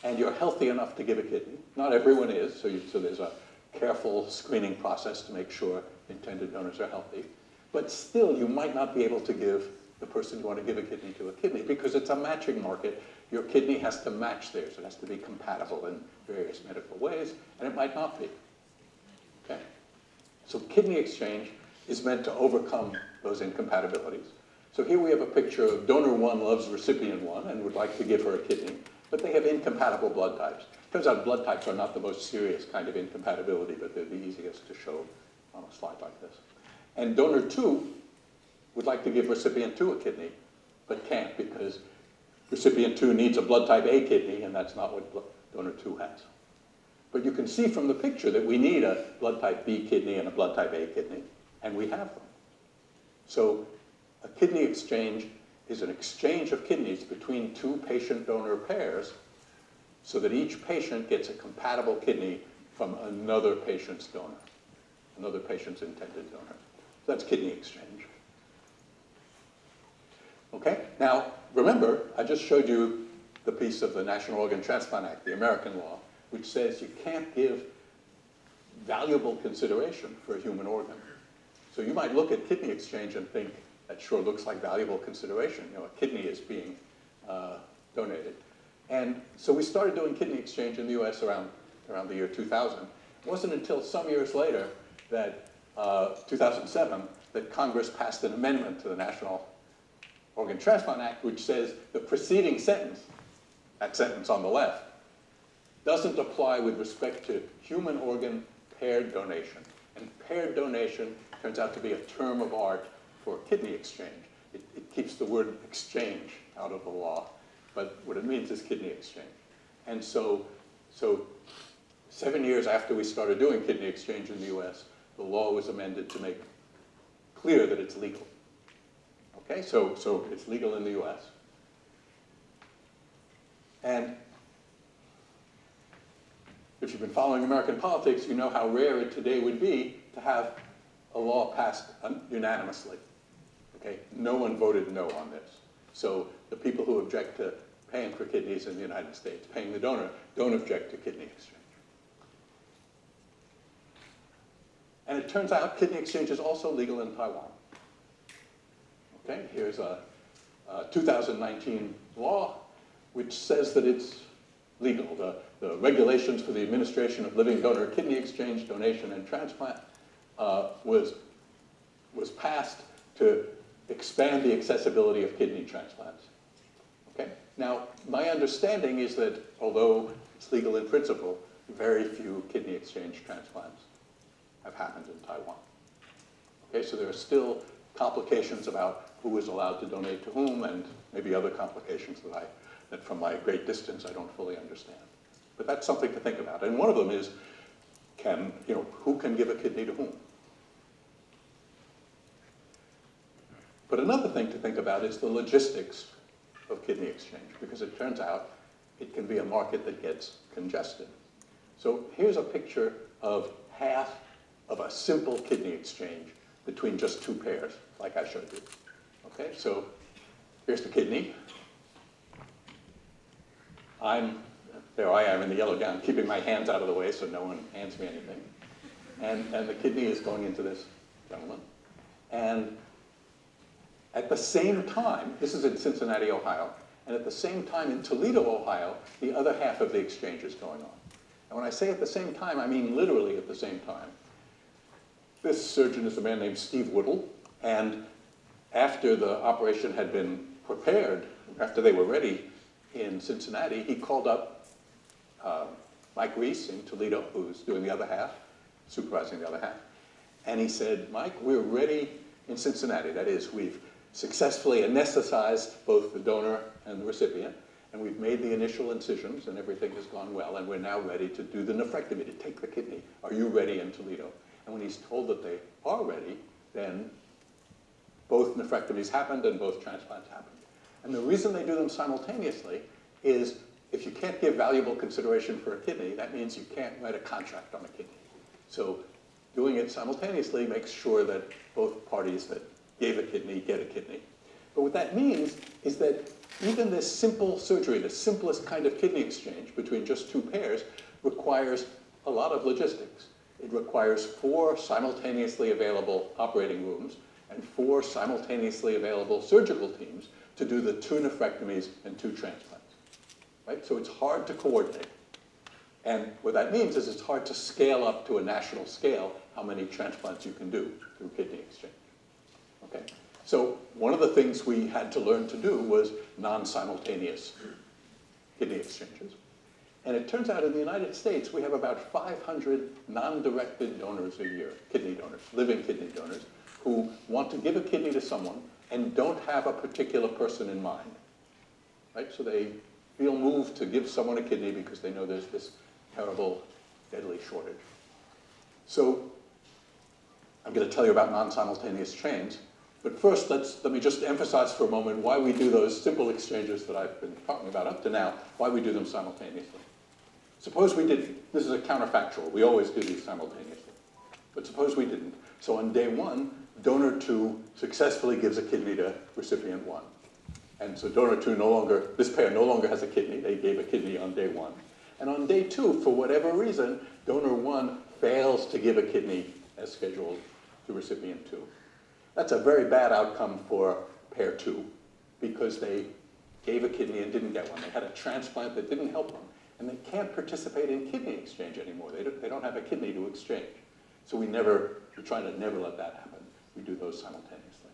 And you're healthy enough to give a kidney. Not everyone is, so there's a careful screening process to make sure intended donors are healthy. But still, you might not be able to give the person you want to give a kidney to a kidney because it's a matching market. Your kidney has to match theirs. It has to be compatible in various medical ways, and it might not be. Okay? So kidney exchange is meant to overcome those incompatibilities. So here we have a picture of donor 1 loves recipient 1 and would like to give her a kidney, but they have incompatible blood types. Turns out blood types are not the most serious kind of incompatibility, but they're the easiest to show on a slide like this. And donor 2 would like to give recipient 2 a kidney, but can't because recipient 2 needs a blood type A kidney, and that's not what donor 2 has. But you can see from the picture that we need a blood type B kidney and a blood type A kidney, and we have them. So a kidney exchange is an exchange of kidneys between 2 patient-donor pairs so that each patient gets a compatible kidney from another patient's donor, another patient's intended donor. So that's kidney exchange. Okay, now remember, I just showed you the piece of the National Organ Transplant Act, the American law, which says you can't give valuable consideration for a human organ. So you might look at kidney exchange and think, that sure looks like valuable consideration. You know, a kidney is being donated. And so we started doing kidney exchange in the US around the year 2000. It wasn't until some years later that, 2007, that Congress passed an amendment to the National Organ Transplant Act, which says the preceding sentence, that sentence on the left, doesn't apply with respect to human organ paired donation. And paired donation turns out to be a term of art for kidney exchange. It keeps the word exchange out of the law, but what it means is kidney exchange. And so 7 years after we started doing kidney exchange in the US, the law was amended to make clear that it's legal. Okay, so it's legal in the US. And if you've been following American politics, you know how rare it today would be to have a law passed unanimously. Okay, no one voted no on this. So the people who object to paying for kidneys in the United States, paying the donor, don't object to kidney exchange. And it turns out kidney exchange is also legal in Taiwan. Okay, here's a 2019 law which says that it's legal. The regulations for the administration of living donor kidney exchange, donation, and transplant was passed to expand the accessibility of kidney transplants. Okay? Now, my understanding is that although it's legal in principle, very few kidney exchange transplants have happened in Taiwan. Okay, so there are still complications about who is allowed to donate to whom, and maybe other complications that from my great distance I don't fully understand. But that's something to think about. And one of them is, who can give a kidney to whom? But another thing to think about is the logistics of kidney exchange, because it turns out it can be a market that gets congested. So here's a picture of half of a simple kidney exchange between just 2 pairs, like I showed you. Okay, so here's the kidney. There I am in the yellow gown, keeping my hands out of the way so no one hands me anything. And the kidney is going into this gentleman. And at the same time, this is in Cincinnati, Ohio, and at the same time in Toledo, Ohio, the other half of the exchange is going on. And when I say at the same time, I mean literally at the same time. This surgeon is a man named Steve Woodall, and after the operation had been prepared, after they were ready in Cincinnati, he called up Mike Reese in Toledo, who's doing the other half, supervising the other half, and he said, Mike, we're ready in Cincinnati. That is, we've successfully anesthetized both the donor and the recipient, and we've made the initial incisions, and everything has gone well, and we're now ready to do the nephrectomy, to take the kidney. Are you ready in Toledo? And when he's told that they are ready, then both nephrectomies happened and both transplants happened. And the reason they do them simultaneously is if you can't give valuable consideration for a kidney, that means you can't write a contract on a kidney. So doing it simultaneously makes sure that both parties that gave a kidney get a kidney. But what that means is that even this simple surgery, the simplest kind of kidney exchange between just 2 pairs, requires a lot of logistics. it requires 4 simultaneously available operating rooms and 4 simultaneously available surgical teams to do the 2 nephrectomies and 2 transplants, right? So it's hard to coordinate. And what that means is it's hard to scale up to a national scale how many transplants you can do through kidney exchange, okay? So one of the things we had to learn to do was non-simultaneous kidney exchanges. And it turns out in the United States, we have about 500 non-directed donors a year, kidney donors, living kidney donors, who want to give a kidney to someone and don't have a particular person in mind, right? So they feel moved to give someone a kidney because they know there's this terrible, deadly shortage. So I'm going to tell you about non-simultaneous chains. But first, let me just emphasize for a moment why we do those simple exchanges that I've been talking about up to now, why we do them simultaneously. Suppose we didn't. This is a counterfactual. We always do these simultaneously. But suppose we didn't. So on day 1, donor 2 successfully gives a kidney to recipient 1. And so donor 2 this pair no longer has a kidney. They gave a kidney on day 1. And on day 2, for whatever reason, donor 1 fails to give a kidney as scheduled to recipient 2. That's a very bad outcome for pair 2 because they gave a kidney and didn't get one. They had a transplant that didn't help them. And they can't participate in kidney exchange anymore. They don't have a kidney to exchange. So we're trying to never let that happen. We do those simultaneously.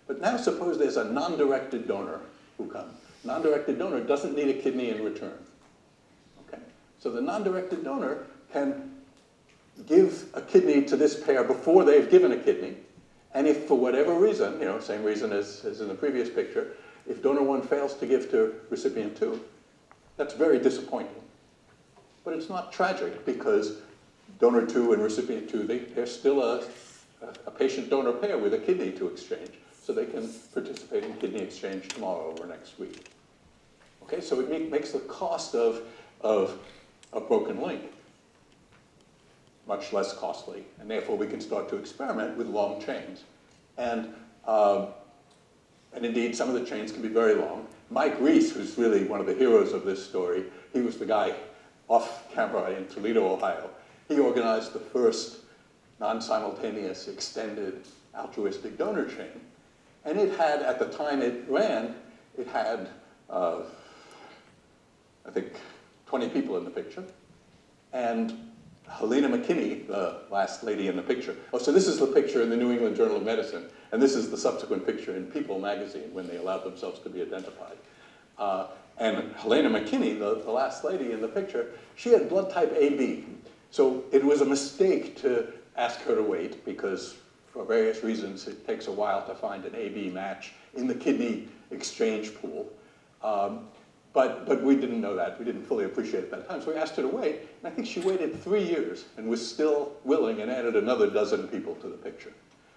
But now suppose there's a non-directed donor who comes. Non-directed donor doesn't need a kidney in return. Okay? So the non-directed donor can give a kidney to this pair before they've given a kidney. And if for whatever reason, same reason as in the previous picture, if donor 1 fails to give to recipient 2, that's very disappointing. But it's not tragic because donor 2 and recipient 2, they're still a patient-donor pair with a kidney to exchange, so they can participate in kidney exchange tomorrow or next week. Okay, so it makes the cost of a broken link much less costly, and therefore we can start to experiment with long chains. And indeed, some of the chains can be very long. Mike Reese, who's really one of the heroes of this story, he was the guy off camera in Toledo, Ohio. He organized the first non-simultaneous extended altruistic donor chain. And it had, at the time it ran, it had, I think, 20 people in the picture. And Helena McKinney, the last lady in the picture. Oh, so this is the picture in the New England Journal of Medicine, and this is the subsequent picture in People magazine when they allowed themselves to be identified. And Helena McKinney, the last lady in the picture, she had blood type AB. So it was a mistake to ask her to wait because for various reasons it takes a while to find an AB match in the kidney exchange pool. But we didn't know that. We didn't fully appreciate it at that time. So we asked her to wait, and I think she waited 3 years and was still willing and added another dozen people to the picture.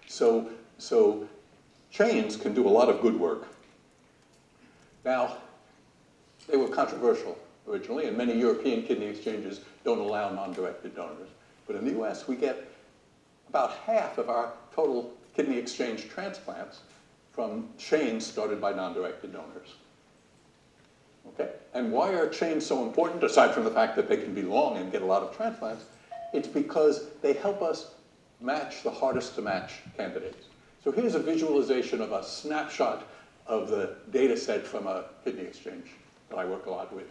So chains can do a lot of good work. Now, they were controversial originally, and many European kidney exchanges don't allow non-directed donors. But in the US, we get about half of our total kidney exchange transplants from chains started by non-directed donors. Okay? And why are chains so important, aside from the fact that they can be long and get a lot of transplants? It's because they help us match the hardest to match candidates. So here's a visualization of a snapshot of the data set from a kidney exchange that I work a lot with,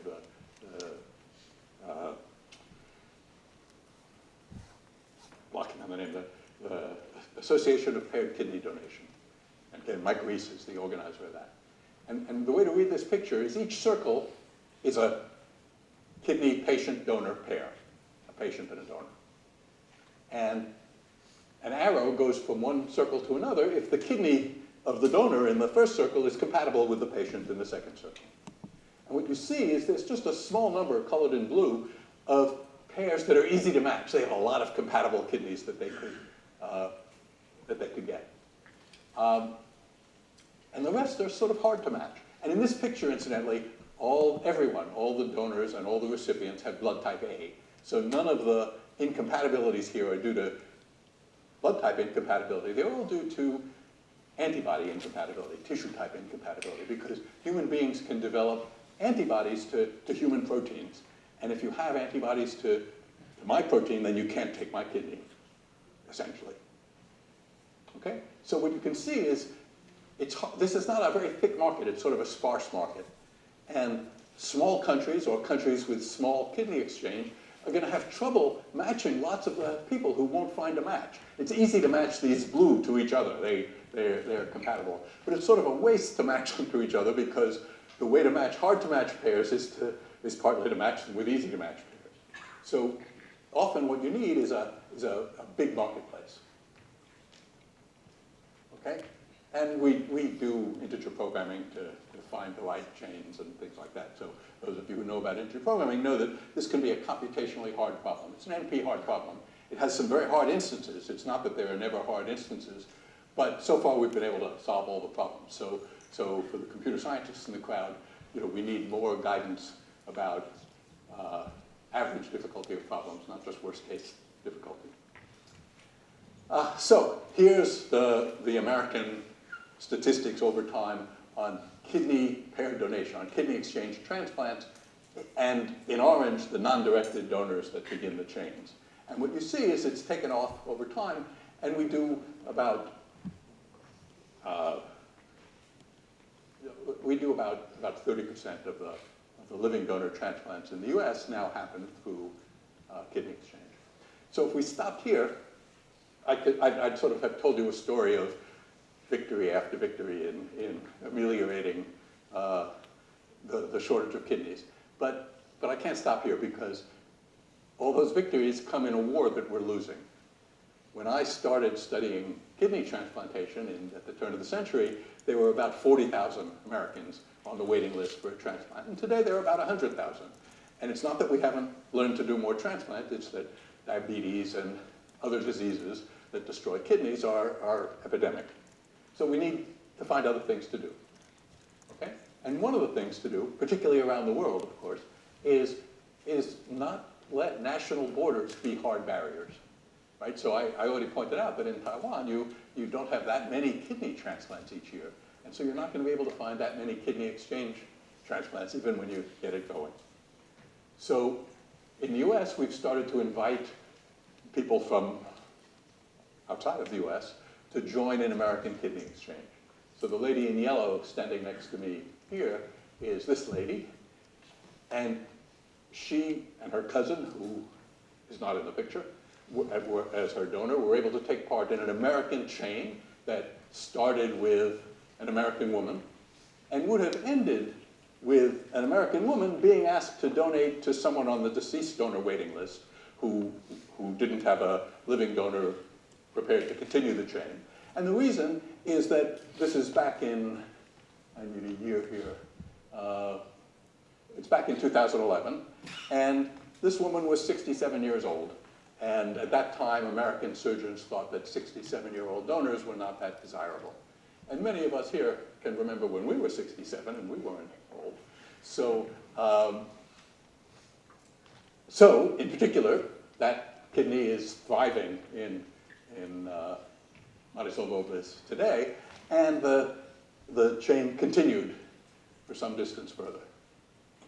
blocking on the name, the Association of Paired Kidney Donation. And again, Mike Reese is the organizer of that. And the way to read this picture is each circle is a kidney patient-donor pair, a patient and a donor. And an arrow goes from one circle to another if the kidney of the donor in the first circle is compatible with the patient in the second circle. And what you see is there's just a small number, colored in blue, of pairs that are easy to match. They have a lot of compatible kidneys that they could get. And the rest are sort of hard to match. And in this picture, incidentally, everyone, all the donors and all the recipients have blood type A. So none of the incompatibilities here are due to blood type incompatibility. They're all due to antibody incompatibility, tissue type incompatibility, because human beings can develop antibodies to human proteins. And if you have antibodies to my protein, then you can't take my kidney, essentially. Okay? So what you can see is, this is not a very thick market, it's sort of a sparse market. And small countries, or countries with small kidney exchange, are going to have trouble matching lots of people who won't find a match. It's easy to match these blue to each other. They're compatible. But it's sort of a waste to match them to each other, because the way to match hard-to-match pairs is partly to match them with easy-to-match pairs. So often what you need is a big marketplace. Okay? And we do integer programming to find the right chains and things like that. So those of you who know about integer programming know that this can be a computationally hard problem. It's an NP hard problem. It has some very hard instances. It's not that there are never hard instances, but so far we've been able to solve all the problems. So for the computer scientists in the crowd, we need more guidance about average difficulty of problems, not just worst case difficulty. So here's the American statistics over time on kidney pair donation, on kidney exchange transplants, and in orange, the non-directed donors that begin the chains. And what you see is it's taken off over time, and we do about 30% of the living donor transplants in the US now happen through kidney exchange. So if we stopped here, I'd sort of have told you a story of victory after victory in ameliorating the shortage of kidneys. But I can't stop here, because all those victories come in a war that we're losing. When I started studying kidney transplantation at the turn of the century, there were about 40,000 Americans on the waiting list for a transplant. And today there are about 100,000. And it's not that we haven't learned to do more transplants, it's that diabetes and other diseases that destroy kidneys are epidemic. So we need to find other things to do. Okay? And one of the things to do, particularly around the world, of course, is not let national borders be hard barriers. Right? So I already pointed out that in Taiwan, you don't have that many kidney transplants each year. And so you're not going to be able to find that many kidney exchange transplants, even when you get it going. So in the US, we've started to invite people from outside of the US to join in American kidney exchange. So the lady in yellow standing next to me here is this lady. And she and her cousin, who is not in the picture, as her donor, were able to take part in an American chain that started with an American woman and would have ended with an American woman being asked to donate to someone on the deceased donor waiting list who didn't have a living donor prepared to continue the chain. And the reason is that this is back in, I need a year here, it's back in 2011, and this woman was 67 years old. And at that time, American surgeons thought that 67-year-old donors were not that desirable. And many of us here can remember when we were 67 and we weren't old. So, so in particular, that kidney is thriving in Marisol Robles today, and the chain continued for some distance further.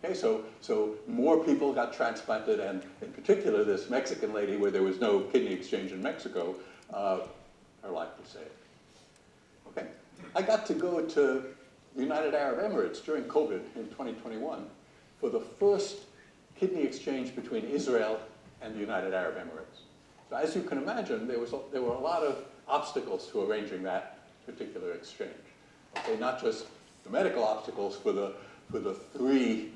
Okay, so more people got transplanted, and in particular, this Mexican lady, where there was no kidney exchange in Mexico, her life was saved. Okay, I got to go to the United Arab Emirates during COVID in 2021 for the first kidney exchange between Israel and the United Arab Emirates. So as you can imagine, there were a lot of obstacles to arranging that particular exchange. Okay, not just the medical obstacles for the three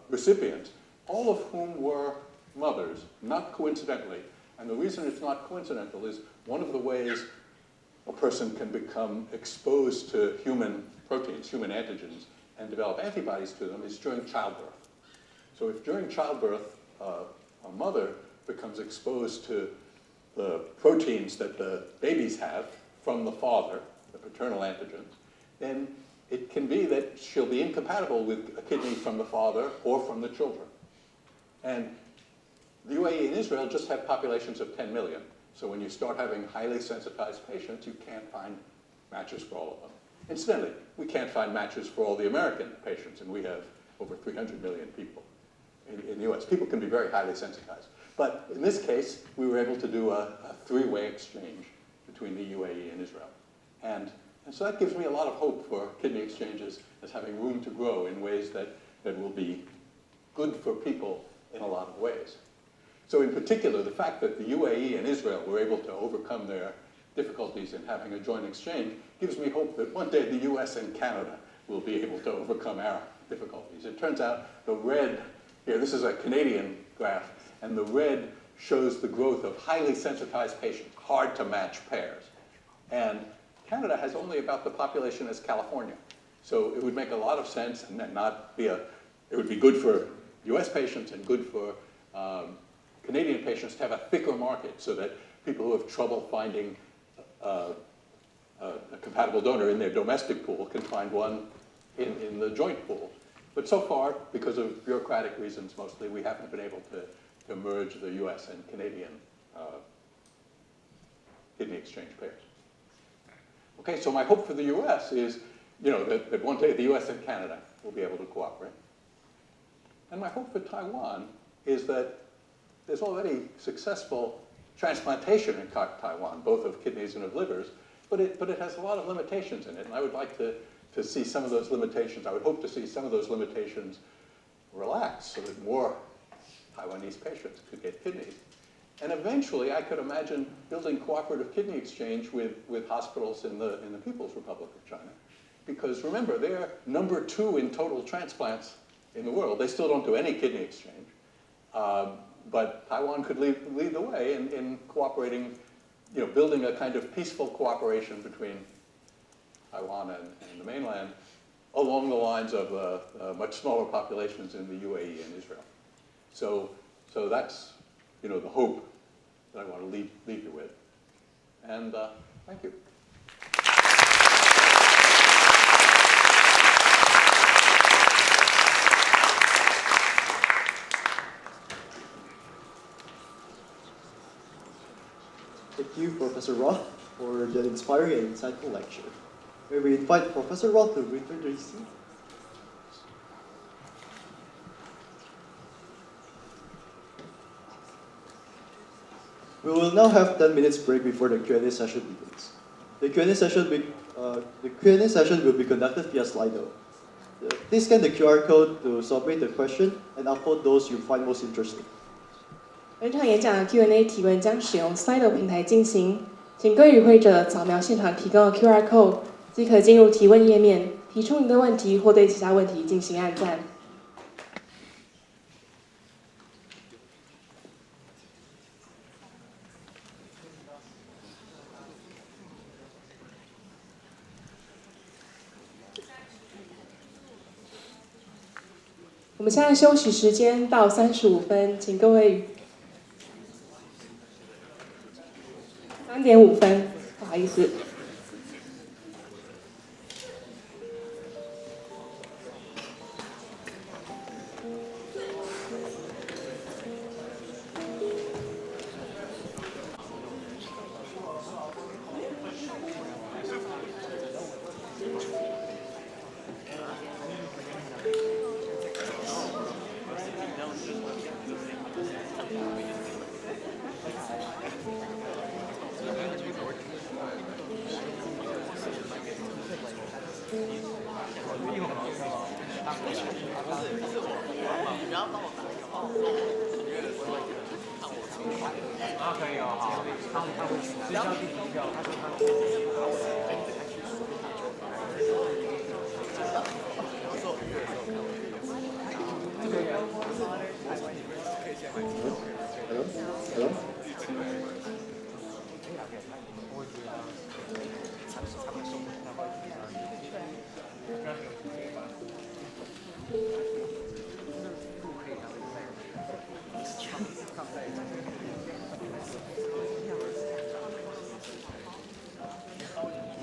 recipients, all of whom were mothers, not coincidentally. And the reason it's not coincidental is one of the ways a person can become exposed to human proteins, human antigens, and develop antibodies to them is during childbirth. So if during childbirth a mother becomes exposed to the proteins that the babies have from the father, the paternal antigens, then it can be that she'll be incompatible with a kidney from the father or from the children. And the UAE and Israel just have populations of 10 million. So when you start having highly sensitized patients, you can't find matches for all of them. Incidentally, we can't find matches for all the American patients, and we have over 300 million people in the US. People can be very highly sensitized. But in this case, we were able to do a three-way exchange between the UAE and Israel. And so that gives me a lot of hope for kidney exchanges as having room to grow in ways that will be good for people in a lot of ways. So in particular, the fact that the UAE and Israel were able to overcome their difficulties in having a joint exchange gives me hope that one day the US and Canada will be able to overcome our difficulties. It turns out the red, here, this is a Canadian graph, and the red shows the growth of highly sensitized patients, hard to match pairs. And Canada has only about the population as California. So it would make a lot of sense and not be it would be good for US patients and good for Canadian patients to have a thicker market so that people who have trouble finding a compatible donor in their domestic pool can find one in the joint pool. But so far, because of bureaucratic reasons mostly, we haven't been able to merge the US and Canadian kidney exchange pairs. Okay, so my hope for the US is, that one day the US and Canada will be able to cooperate. And my hope for Taiwan is that there's already successful transplantation in Taiwan, both of kidneys and of livers, but it has a lot of limitations in it, and I would like to see some of those limitations, I would hope to see some of those limitations relaxed so that more Taiwanese patients could get kidneys. And eventually, I could imagine building cooperative kidney exchange with hospitals in the People's Republic of China. Because remember, they're number 2 in total transplants in the world. They still don't do any kidney exchange. But Taiwan could lead the way in cooperating, building a kind of peaceful cooperation between Taiwan and the mainland along the lines of much smaller populations in the UAE and Israel. So that's, the hope that I want to leave you with. And thank you. Thank you, Professor Roth, for that inspiring and insightful lecture. May we invite Professor Roth to return to his seat? We will now have 10 minutes break before the Q&A session begins. The Q&A session will be conducted via Slido. Please scan the QR code to submit the question and upload those you find most interesting. 本场演讲的 Q&A 提问将使用 Slido 平台进行，请各位与会者扫描现场提供的 QR code， 即可进入提问页面，提出您的问题或对其他问题进行按赞。我们现在休息时间到35分，请各位3:05，不好意思。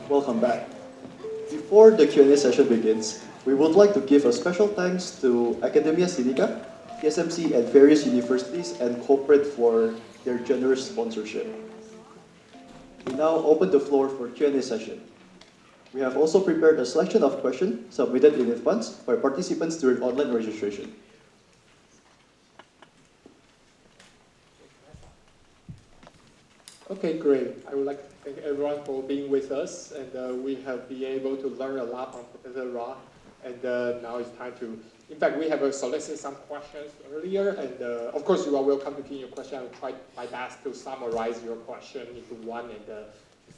Welcome back. Before the Q&A session begins, we would like to give a special thanks to Academia Sinica, TSMC, and various universities and corporate for their generous sponsorship. We now open the floor for Q&A session. We have also prepared a selection of questions submitted in advance by participants during online registration. Okay, great. I would like to thank everyone for being with us, and we have been able to learn a lot from Professor Roth. And now it's time to, in fact, we have solicited some questions earlier, and of course you are welcome to give your question. I will try my best to summarize your question into one and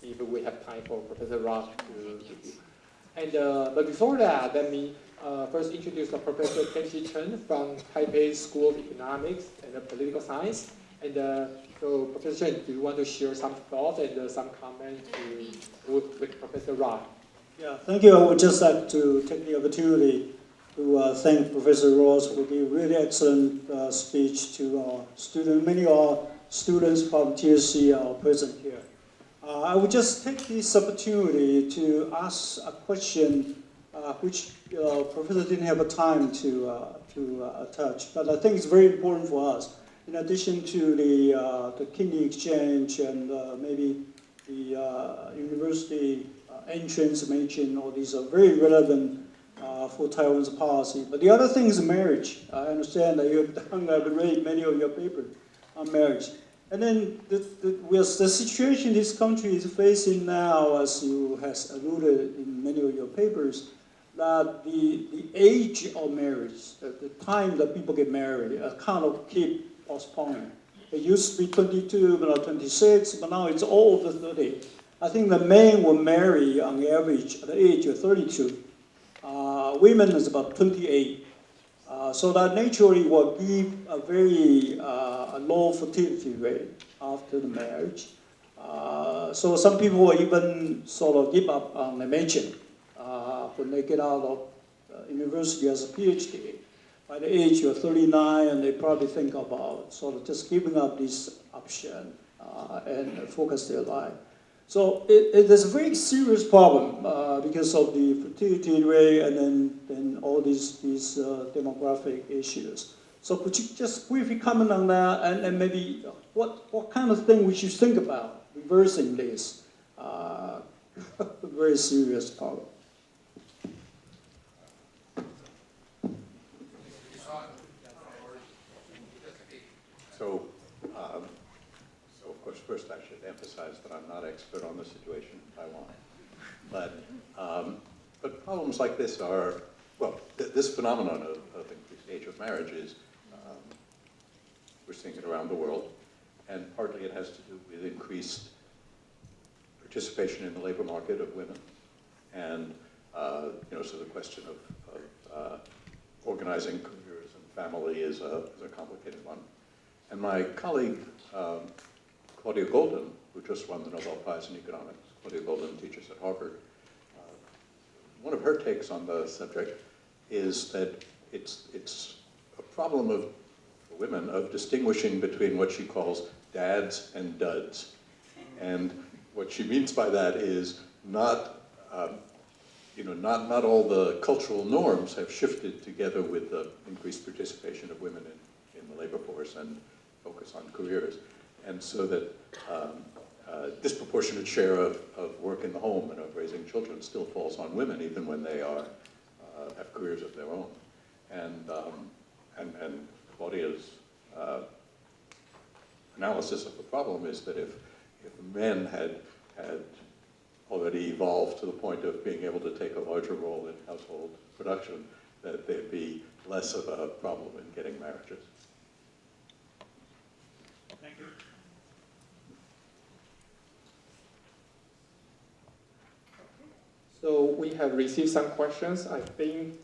see if we have time for Professor Roth to give. And but before that, let me first introduce Professor Chen from Taipei School of Economics and Political Science. And so, Professor Chen, do you want to share some thoughts and some comments with Professor Roth? Yeah, thank you. I would just like to take the opportunity to thank Professor Roth for the really excellent speech to our students. Many of our students from TSC are present here. I would just take this opportunity to ask a question which Professor didn't have a time to touch, but I think it's very important for us. In addition to the kidney exchange and maybe the university entrance mentioned, all these are very relevant for Taiwan's policy. But the other thing is marriage. I understand that you have read many of your papers on marriage. And then with the situation this country is facing now, as you has alluded in many of your papers, that the age of marriage, the time that people get married, kind of keep postponing. It used to be 22, but now 26, but now it's all over 30. I think the men will marry on average at the age of 32. Women is about 28. So that naturally will give a very low fertility rate after the marriage. So some people will even sort of give up on the marriage when they get out of university as a PhD. By the age of 39, and they probably think about sort of just giving up this option and focus their life. So it is a very serious problem because of the fertility rate and then all these demographic issues. So could you just briefly comment on that and maybe what kind of thing we should think about reversing this very serious problem? So of course, first I should emphasize that I'm not expert on the situation in Taiwan. But problems like this are, well, this phenomenon of increased age of marriage is, we're seeing it around the world, and partly it has to do with increased participation in the labor market of women, and so the question of organizing careers and family is a complicated one. And my colleague, Claudia Golden, who just won the Nobel Prize in Economics, Claudia Golden teaches at Harvard, one of her takes on the subject is that it's a problem for women of distinguishing between what she calls dads and duds. And what she means by that is not all the cultural norms have shifted together with the increased participation of women in the labor force and focus on careers. And so that disproportionate share of work in the home and of raising children still falls on women, even when they have careers of their own. And Claudia's analysis of the problem is that if men had already evolved to the point of being able to take a larger role in household production, that there'd be less of a problem in getting marriages. Thank you. So we have received some questions. I think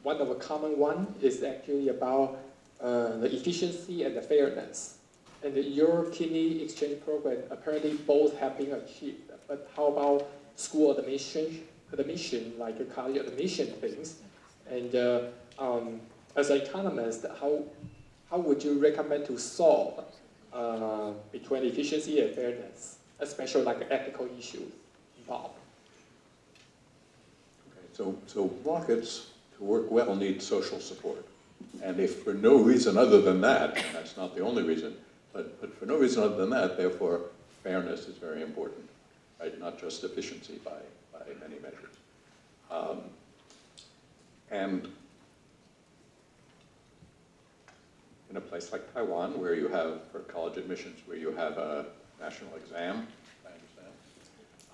one of a common one is actually about the efficiency and the fairness. And your kidney exchange program apparently both have been achieved. But how about school admission, like your college admission things? And as an economist, how would you recommend to solve between efficiency and fairness, especially like ethical issues involved? Okay, so markets to work well need social support. And if for no reason other than that, and that's not the only reason, but for no reason other than that, therefore, fairness is very important, right? Not just efficiency by many measures. And in a place like Taiwan, where you have, for college admissions, where you have a national exam, I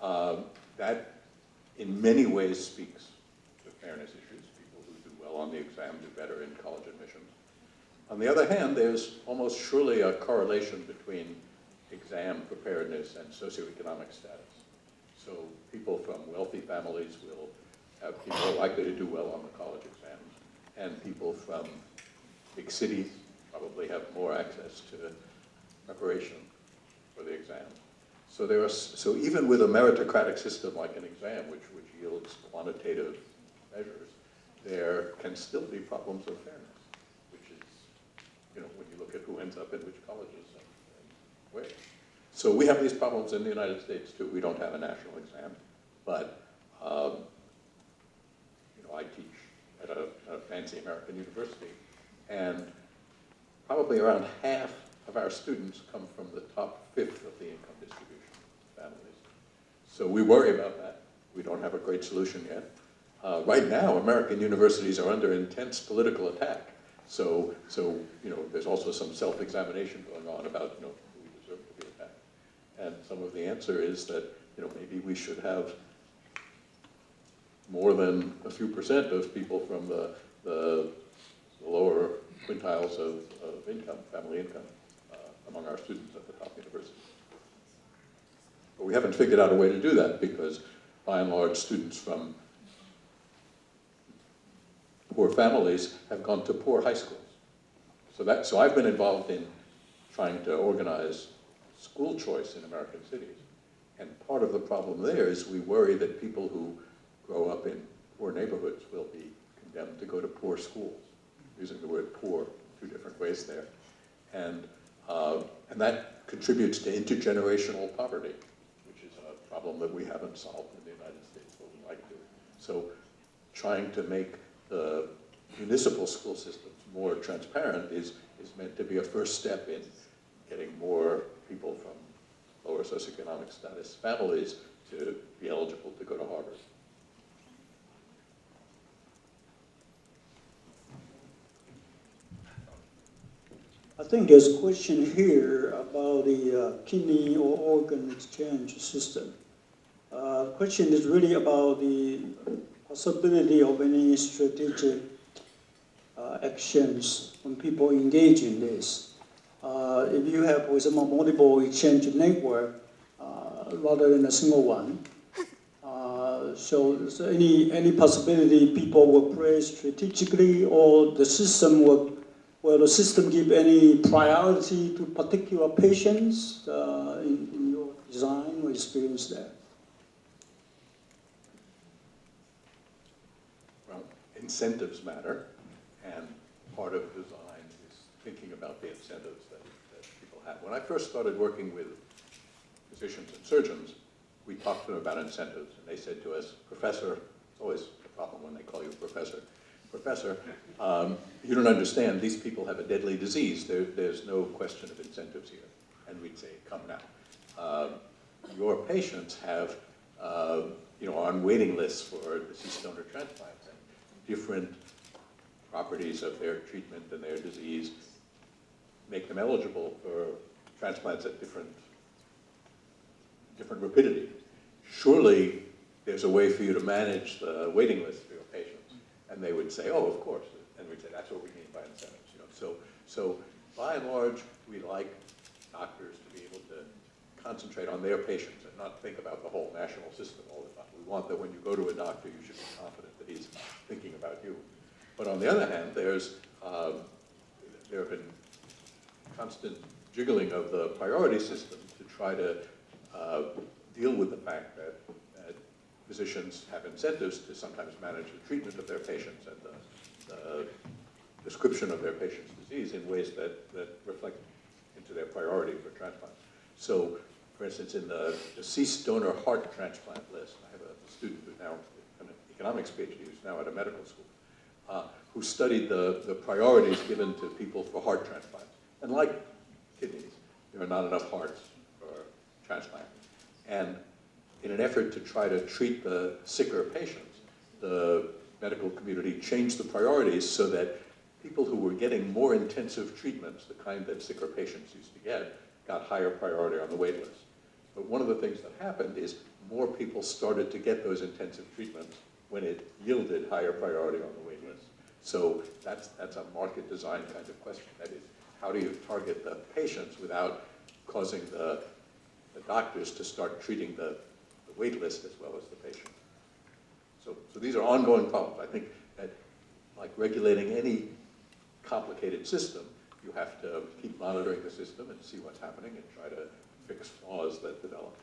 understand. That in many ways speaks to fairness issues. People who do well on the exam do better in college admissions. On the other hand, there's almost surely a correlation between exam preparedness and socioeconomic status. So people from wealthy families will have people likely to do well on the college exams, and people from big cities probably have more access to preparation for the exam. So even with a meritocratic system like an exam, which yields quantitative measures, there can still be problems of fairness, which is, when you look at who ends up in which colleges and where. So we have these problems in the United States too. We don't have a national exam, but I teach at a fancy American university, and probably around half of our students come from the top fifth of the income distribution families. So we worry about that. We don't have a great solution yet. Right now, American universities are under intense political attack. So there's also some self-examination going on about who we deserve to be attacked. And some of the answer is that maybe we should have more than a few percent of people from the lower quintiles of income, family income, among our students at the top universities. But we haven't figured out a way to do that because, by and large, students from poor families have gone to poor high schools. So I've been involved in trying to organize school choice in American cities. And part of the problem there is we worry that people who grow up in poor neighborhoods will be condemned to go to poor schools, using the word poor two different ways there. And that contributes to intergenerational poverty, which is a problem that we haven't solved in the United States, but we'd like to. So trying to make the municipal school systems more transparent is meant to be a first step in getting more people from lower socioeconomic status families to be eligible to go to Harvard. I think there's a question here about the kidney or organ exchange system. The question is really about the possibility of any strategic actions when people engage in this. If you have, for example, multiple exchange network rather than a single one, so any possibility people will play strategically, or the system will the system give any priority to particular patients in your design or experience there? Well, incentives matter, and part of design is thinking about the incentives that people have. When I first started working with physicians and surgeons, we talked to them about incentives, and they said to us, "Professor," it's always a problem when they call you professor, "Professor, you don't understand, these people have a deadly disease. There's no question of incentives here." And we'd say, "Come now. Your patients have, are on waiting lists for deceased donor transplants, and different properties of their treatment and their disease make them eligible for transplants at different rapidity. Surely there's a way for you to manage the waiting list for your patients." And they would say, "Oh, of course." And we'd say, "That's what we mean by incentives." So by and large, we like doctors to be able to concentrate on their patients and not think about the whole national system all the time. We want that when you go to a doctor, you should be confident that he's thinking about you. But on the other hand, there have been constant jiggling of the priority system to try to deal with the fact that physicians have incentives to sometimes manage the treatment of their patients and the description of their patient's disease in ways that reflect into their priority for transplant. So, for instance, in the deceased donor heart transplant list, I have a student who's now an economics PhD, who's now at a medical school, who studied the priorities given to people for heart transplants. And like kidneys, there are not enough hearts for transplant. And in an effort to try to treat the sicker patients, the medical community changed the priorities so that people who were getting more intensive treatments, the kind that sicker patients used to get, got higher priority on the wait list. But one of the things that happened is more people started to get those intensive treatments when it yielded higher priority on the wait list. So that's a market design kind of question. That is, how do you target the patients without causing the doctors to start treating the wait list as well as the patient? So these are ongoing problems. I think that, like regulating any complicated system, you have to keep monitoring the system and see what's happening and try to fix flaws that develop.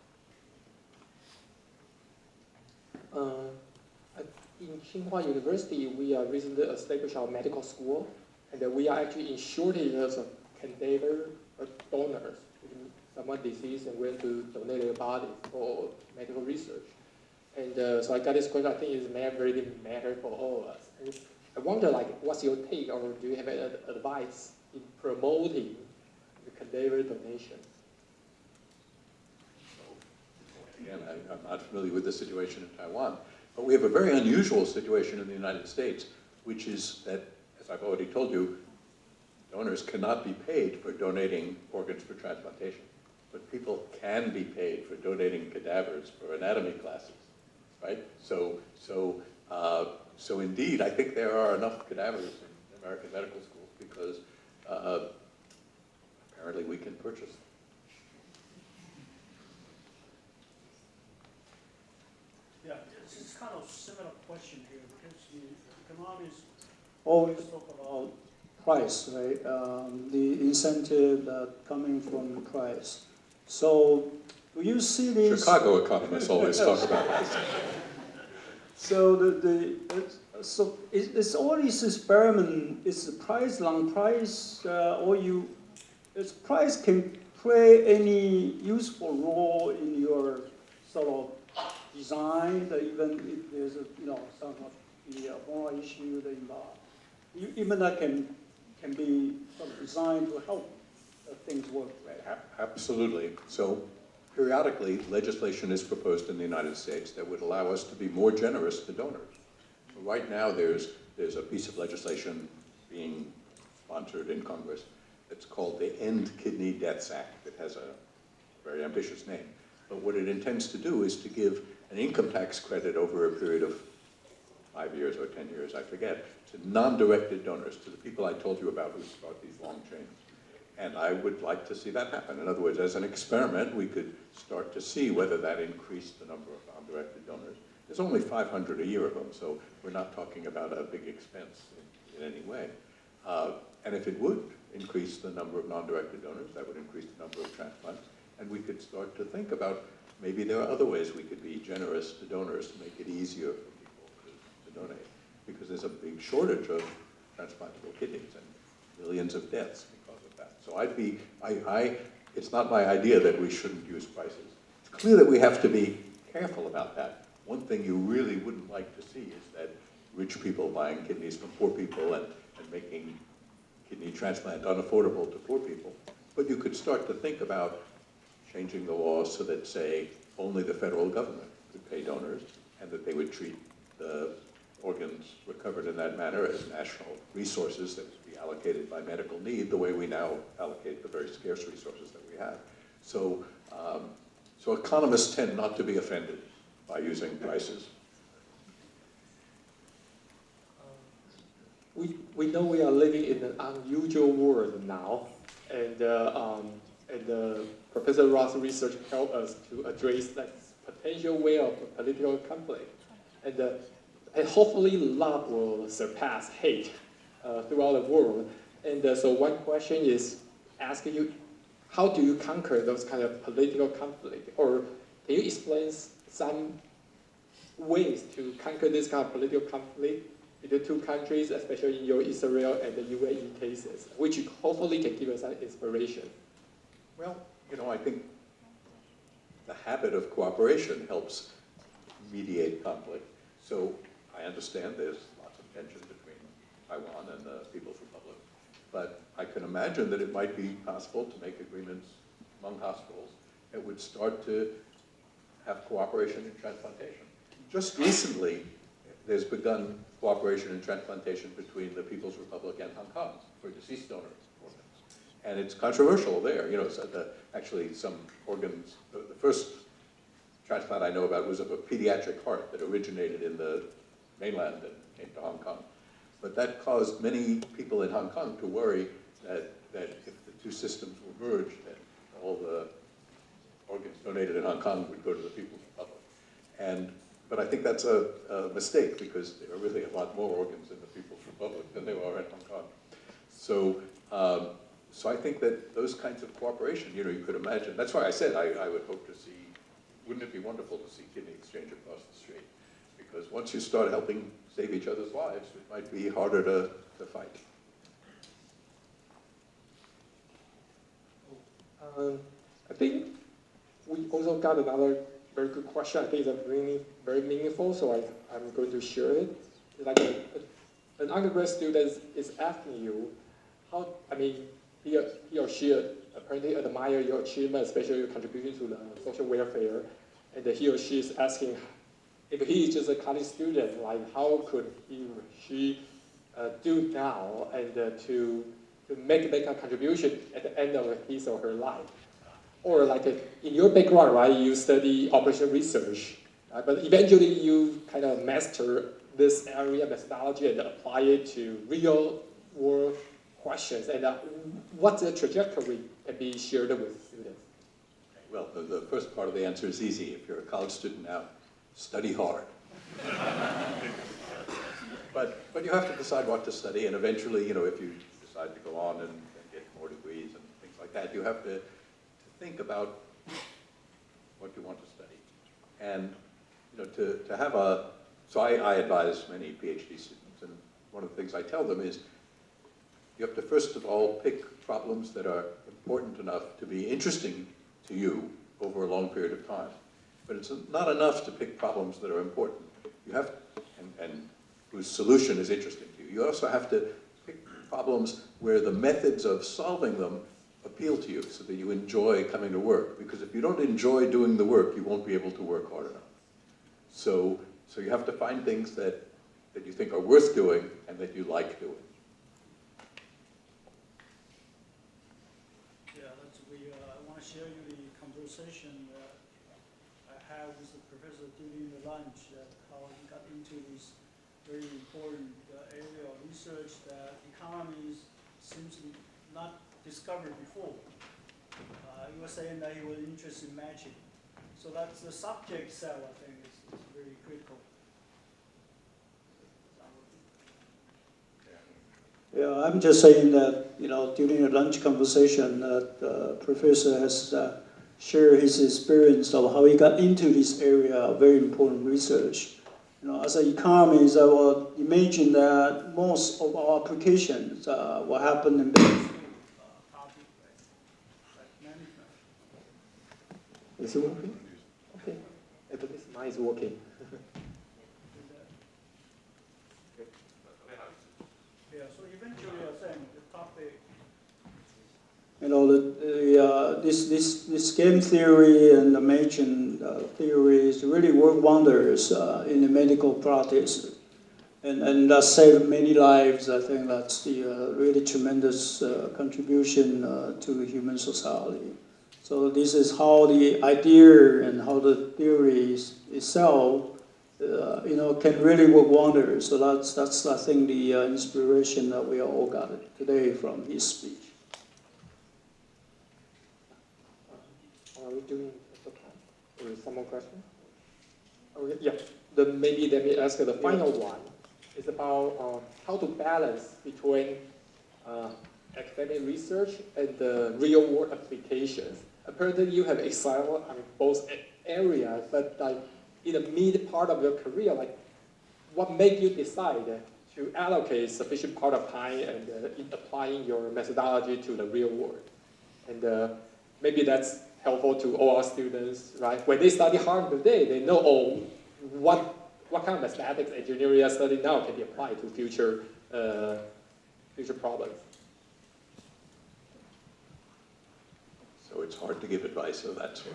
In Tsing Hua University, we recently established our medical school, and we are actually in shortages of cadaver donors. Someone deceased and went to donate their body for medical research. And so I got this question. I think it's really matter for all of us. And I wonder, like, what's your take, or do you have any advice in promoting the cadaver donation? Again, I'm not familiar with the situation in Taiwan, but we have a very unusual situation in the United States, which is that, as I've already told you, donors cannot be paid for donating organs for transplantation, but people can be paid for donating cadavers for anatomy classes, right? So indeed, I think there are enough cadavers in American medical schools because apparently we can purchase them. Yeah, it's kind of similar question here because the economists always talk about price, right? The incentive coming from the price. So do you see these? Chicago economists always talk about that. So so it's all this experiment. Is the price long price, or its price can play any useful role in your sort of design, that even if there's some of the moral issue that involved, even that can be sort of designed to help things work, right? Absolutely. So periodically, legislation is proposed in the United States that would allow us to be more generous to donors. Right now, there's a piece of legislation being sponsored in Congress that's called the End Kidney Deaths Act. It has a very ambitious name. But what it intends to do is to give an income tax credit over a period of 5 years or 10 years, I forget, to non-directed donors, to the people I told you about who start these long chains. And I would like to see that happen. In other words, as an experiment, we could start to see whether that increased the number of non-directed donors. There's only 500 a year of them, so we're not talking about a big expense in any way. And if it would increase the number of non-directed donors, that would increase the number of transplants. And we could start to think about maybe there are other ways we could be generous to donors to make it easier for people to donate. Because there's a big shortage of transplantable kidneys and millions of deaths because of that. So it's not my idea that we shouldn't use prices. It's clear that we have to be careful about that. One thing you really wouldn't like to see is that rich people buying kidneys from poor people and making kidney transplant unaffordable to poor people. But you could start to think about changing the law so that, say, only the federal government could pay donors and that they would treat the organs recovered in that manner as national resources that would be allocated by medical need, the way we now allocate the very scarce resources that we have. So economists tend not to be offended by using prices. We know we are living in an unusual world now, and Professor Roth's research helped us to address that potential way of political conflict, and hopefully love will surpass hate throughout the world. And so one question is asking you, how do you conquer those kind of political conflict? Or can you explain some ways to conquer this kind of political conflict between two countries, especially in your Israel and the UAE cases, which hopefully can give us an inspiration? Well, I think the habit of cooperation helps mediate conflict. So I understand there's lots of tension between Taiwan and the People's Republic, but I can imagine that it might be possible to make agreements among hospitals that would start to have cooperation in transplantation. Just recently, there's begun cooperation in transplantation between the People's Republic and Hong Kong for deceased donors organs. And it's controversial there, you know, so actually some organs, the first transplant I know about was of a pediatric heart that originated in the mainland and came to Hong Kong. But that caused many people in Hong Kong to worry that if the two systems were merged, then all the organs donated in Hong Kong would go to the People's Republic. But I think that's a mistake, because there are really a lot more organs in the People's Republic than there are in Hong Kong. So, so I think that those kinds of cooperation, you know, you could imagine. That's why I said I would hope to see, wouldn't it be wonderful to see kidney exchange across the street? Because once you start helping save each other's lives, it might be harder to fight. I think we also got another very good question. I think it's really very meaningful, so I'm going to share it. Like an undergrad student is asking you, how, I mean, he or she apparently admire your achievement, especially your contribution to the social welfare, and he or she is asking, if he is just a college student, like how could he or she do now and to make a contribution at the end of his or her life? Or like in your background, right, you study operational research, but eventually you kind of master this area methodology and apply it to real world questions. And what's the trajectory can be shared with students? Well, the first part of the answer is easy. If you're a college student now, study hard. But you have to decide what to study, and eventually, you know, if you decide to go on and get more degrees and things like that, you have to think about what you want to study. And, you know, to have a, so I advise many PhD students, and one of the things I tell them is you have to first of all pick problems that are important enough to be interesting to you over a long period of time. But it's not enough to pick problems that are important. You have, and whose solution is interesting to you. You also have to pick problems where the methods of solving them appeal to you, so that you enjoy coming to work. Because if you don't enjoy doing the work, you won't be able to work hard enough. So you have to find things that you think are worth doing and that you like doing. Yeah, I want to share you the conversation that I had with the professor during the lunch, how he got into this very important area of research that economies seems not discovered before. He was saying that he was interested in matching. So that's the subject itself, I think, is very critical. Yeah, I'm just saying that, you know, during the lunch conversation, that the professor has shared his experience of how he got into this area of very important research. You know, as an economist, I would imagine that most of our applications will happen in business. Is it working? Okay. At least mine is working. Yeah, so eventually I think the topic, you know, this game theory and the matching theories really work wonders in the medical practice. And that saved many lives. I think that's the really tremendous contribution to human society. So this is how the idea and how the theory itself, you know, can really work wonders. So that's I think the inspiration that we all got today from his speech. Are we doing the time? Or is some more questions? Okay, yeah. Then maybe let me ask the final one. It's about how to balance between academic research and the real world applications. Apparently you have excelled in both areas, but like in the mid part of your career, like what made you decide to allocate sufficient part of time and in applying your methodology to the real world? And maybe that's helpful to all our students, right? When they study hard today, they know, oh, what kind of mathematics engineering I study now can be applied to future problems. So it's hard to give advice of that sort.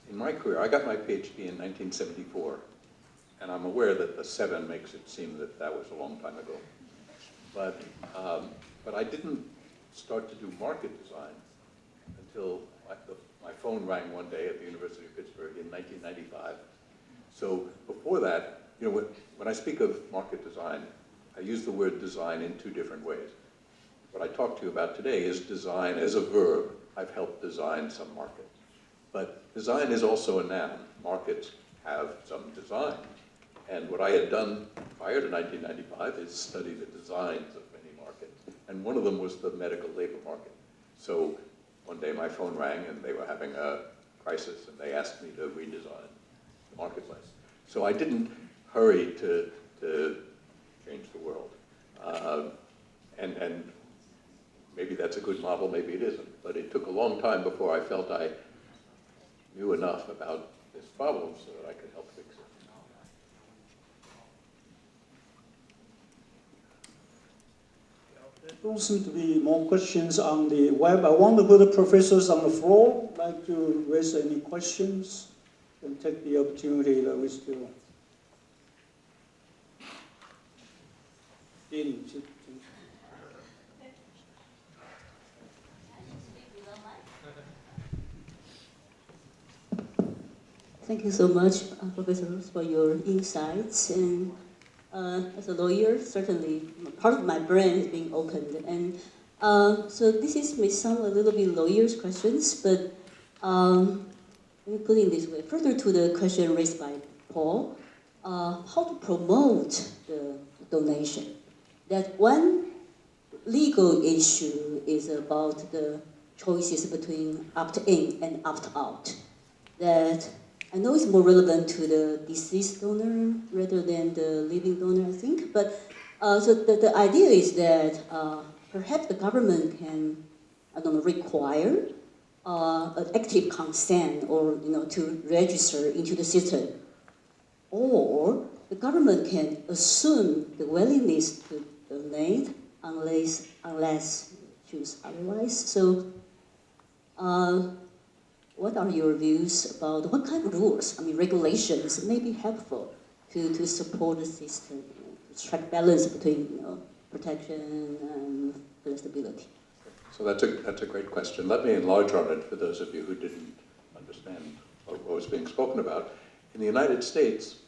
In my career, I got my PhD in 1974, and I'm aware that the 7 makes it seem that that was a long time ago. but I didn't start to do market design until my phone rang one day at the University of Pittsburgh in 1995. So before that, you know, when I speak of market design, I use the word design in two different ways. What I talk to you about today is design as a verb. I've helped design some markets. But design is also a noun. Markets have some design. And what I had done prior to 1995 is study the designs of many markets. And one of them was the medical labor market. So one day my phone rang and they were having a crisis and they asked me to redesign the marketplace. So I didn't hurry to change the world. And maybe that's a good model, maybe it isn't. But it took a long time before I felt I knew enough about this problem so that I could help fix it. There don't seem to be more questions on the web. I wonder whether professors on the floor would like to raise any questions and take the opportunity that we still. Thank you so much, Professor Roth, for your insights. And as a lawyer, certainly part of my brain is being opened. And so this may sound a little bit lawyer's questions, but let me put it this way. Further to the question raised by Paul, how to promote the donation. That one legal issue is about the choices between opt-in and opt-out. That I know it's more relevant to the deceased donor rather than the living donor, I think. But so the idea is that perhaps the government can, I don't know, require an active consent or to register into the system, or the government can assume the willingness to donate unless choose otherwise. So. What are your views about what kind of rules, regulations may be helpful to support the system, to strike balance between protection and flexibility? So that's a great question. Let me enlarge on it for those of you who didn't understand what was being spoken about. In the United States,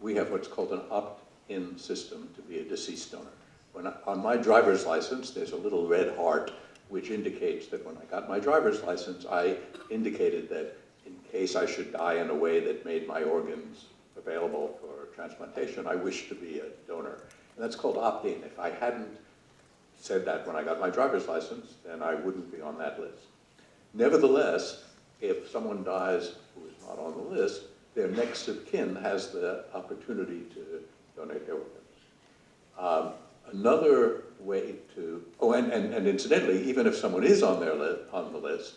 we have what's called an opt-in system to be a deceased donor. On my driver's license, there's a little red heart which indicates that when I got my driver's license, I indicated that in case I should die in a way that made my organs available for transplantation, I wish to be a donor. And that's called opt-in. If I hadn't said that when I got my driver's license, then I wouldn't be on that list. Nevertheless, if someone dies who is not on the list, their next of kin has the opportunity to donate their organs. Another way to, and incidentally, even if someone is on the list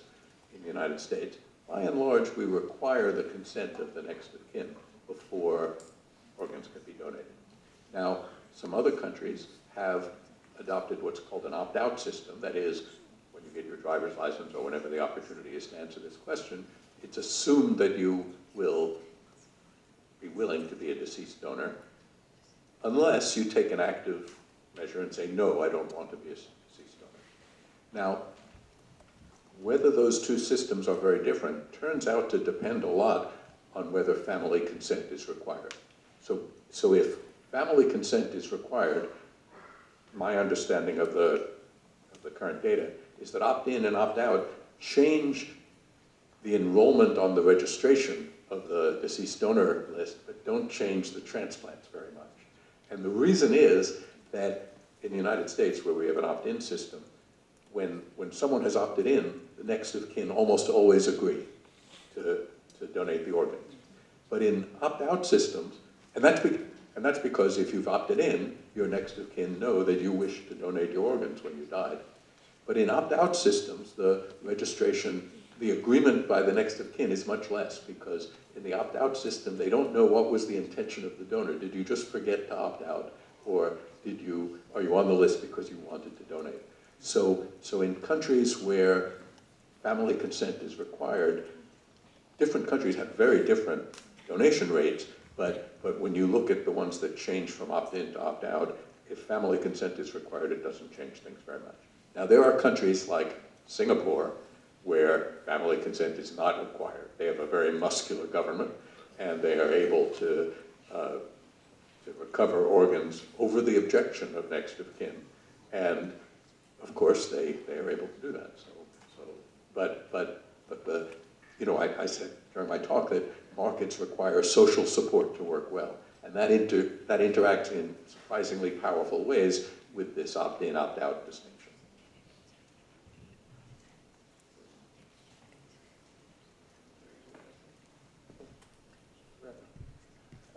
in the United States, by and large, we require the consent of the next of kin before organs can be donated. Now, some other countries have adopted what's called an opt-out system. That is, when you get your driver's license or whenever the opportunity is to answer this question, it's assumed that you will be willing to be a deceased donor unless you take an active measure and say, no, I don't want to be a deceased donor. Now, whether those two systems are very different turns out to depend a lot on whether family consent is required. So if family consent is required, my understanding of the current data is that opt-in and opt-out change the enrollment on the registration of the deceased donor list, but don't change the transplants very much. And the reason is that in the United States, where we have an opt-in system, when someone has opted in, the next of kin almost always agree to donate the organs. But in opt-out systems, and that's because if you've opted in, your next of kin know that you wish to donate your organs when you died. But in opt-out systems, the registration, the agreement by the next of kin is much less, because in the opt-out system, they don't know what was the intention of the donor. Did you just forget to opt out? Or are you on the list because you wanted to donate? So in countries where family consent is required, different countries have very different donation rates, but when you look at the ones that change from opt-in to opt-out, if family consent is required, it doesn't change things very much. Now, there are countries like Singapore where family consent is not required. They have a very muscular government, and they are able to recover organs over the objection of next of kin. And of course, they are able to do that. But the, you know, I said during my talk that markets require social support to work well. And that interacts in surprisingly powerful ways with this opt-in, opt-out distinction.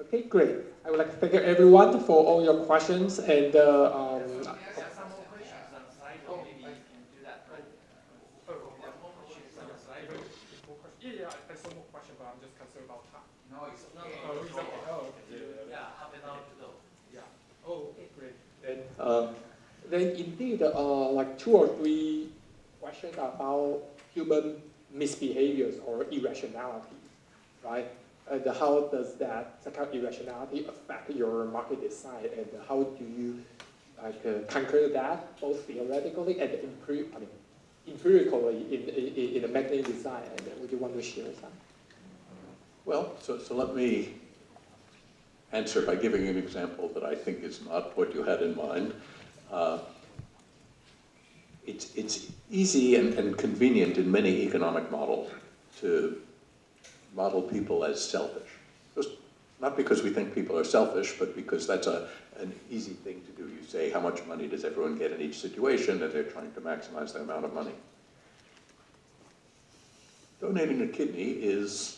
Okay, great. I would like to thank everyone for all your questions and yeah, I have some more questions, but I'm just concerned about time. No, it's okay. Oh, it's okay. Oh, okay. Yeah, half an hour to go. Yeah. Oh, okay, great. Then indeed, like 2 or 3 questions about human misbehaviors or irrationality, right? And how does that kind of irrationality affect your market design, and how do you conquer that both theoretically and empirically in the mechanism design? And would you want to share some? Well, so let me answer by giving an example that I think is not what you had in mind. It's easy and convenient in many economic models to model people as selfish. Not because we think people are selfish, but because that's an easy thing to do. You say, how much money does everyone get in each situation, and they're trying to maximize the amount of money. Donating a kidney is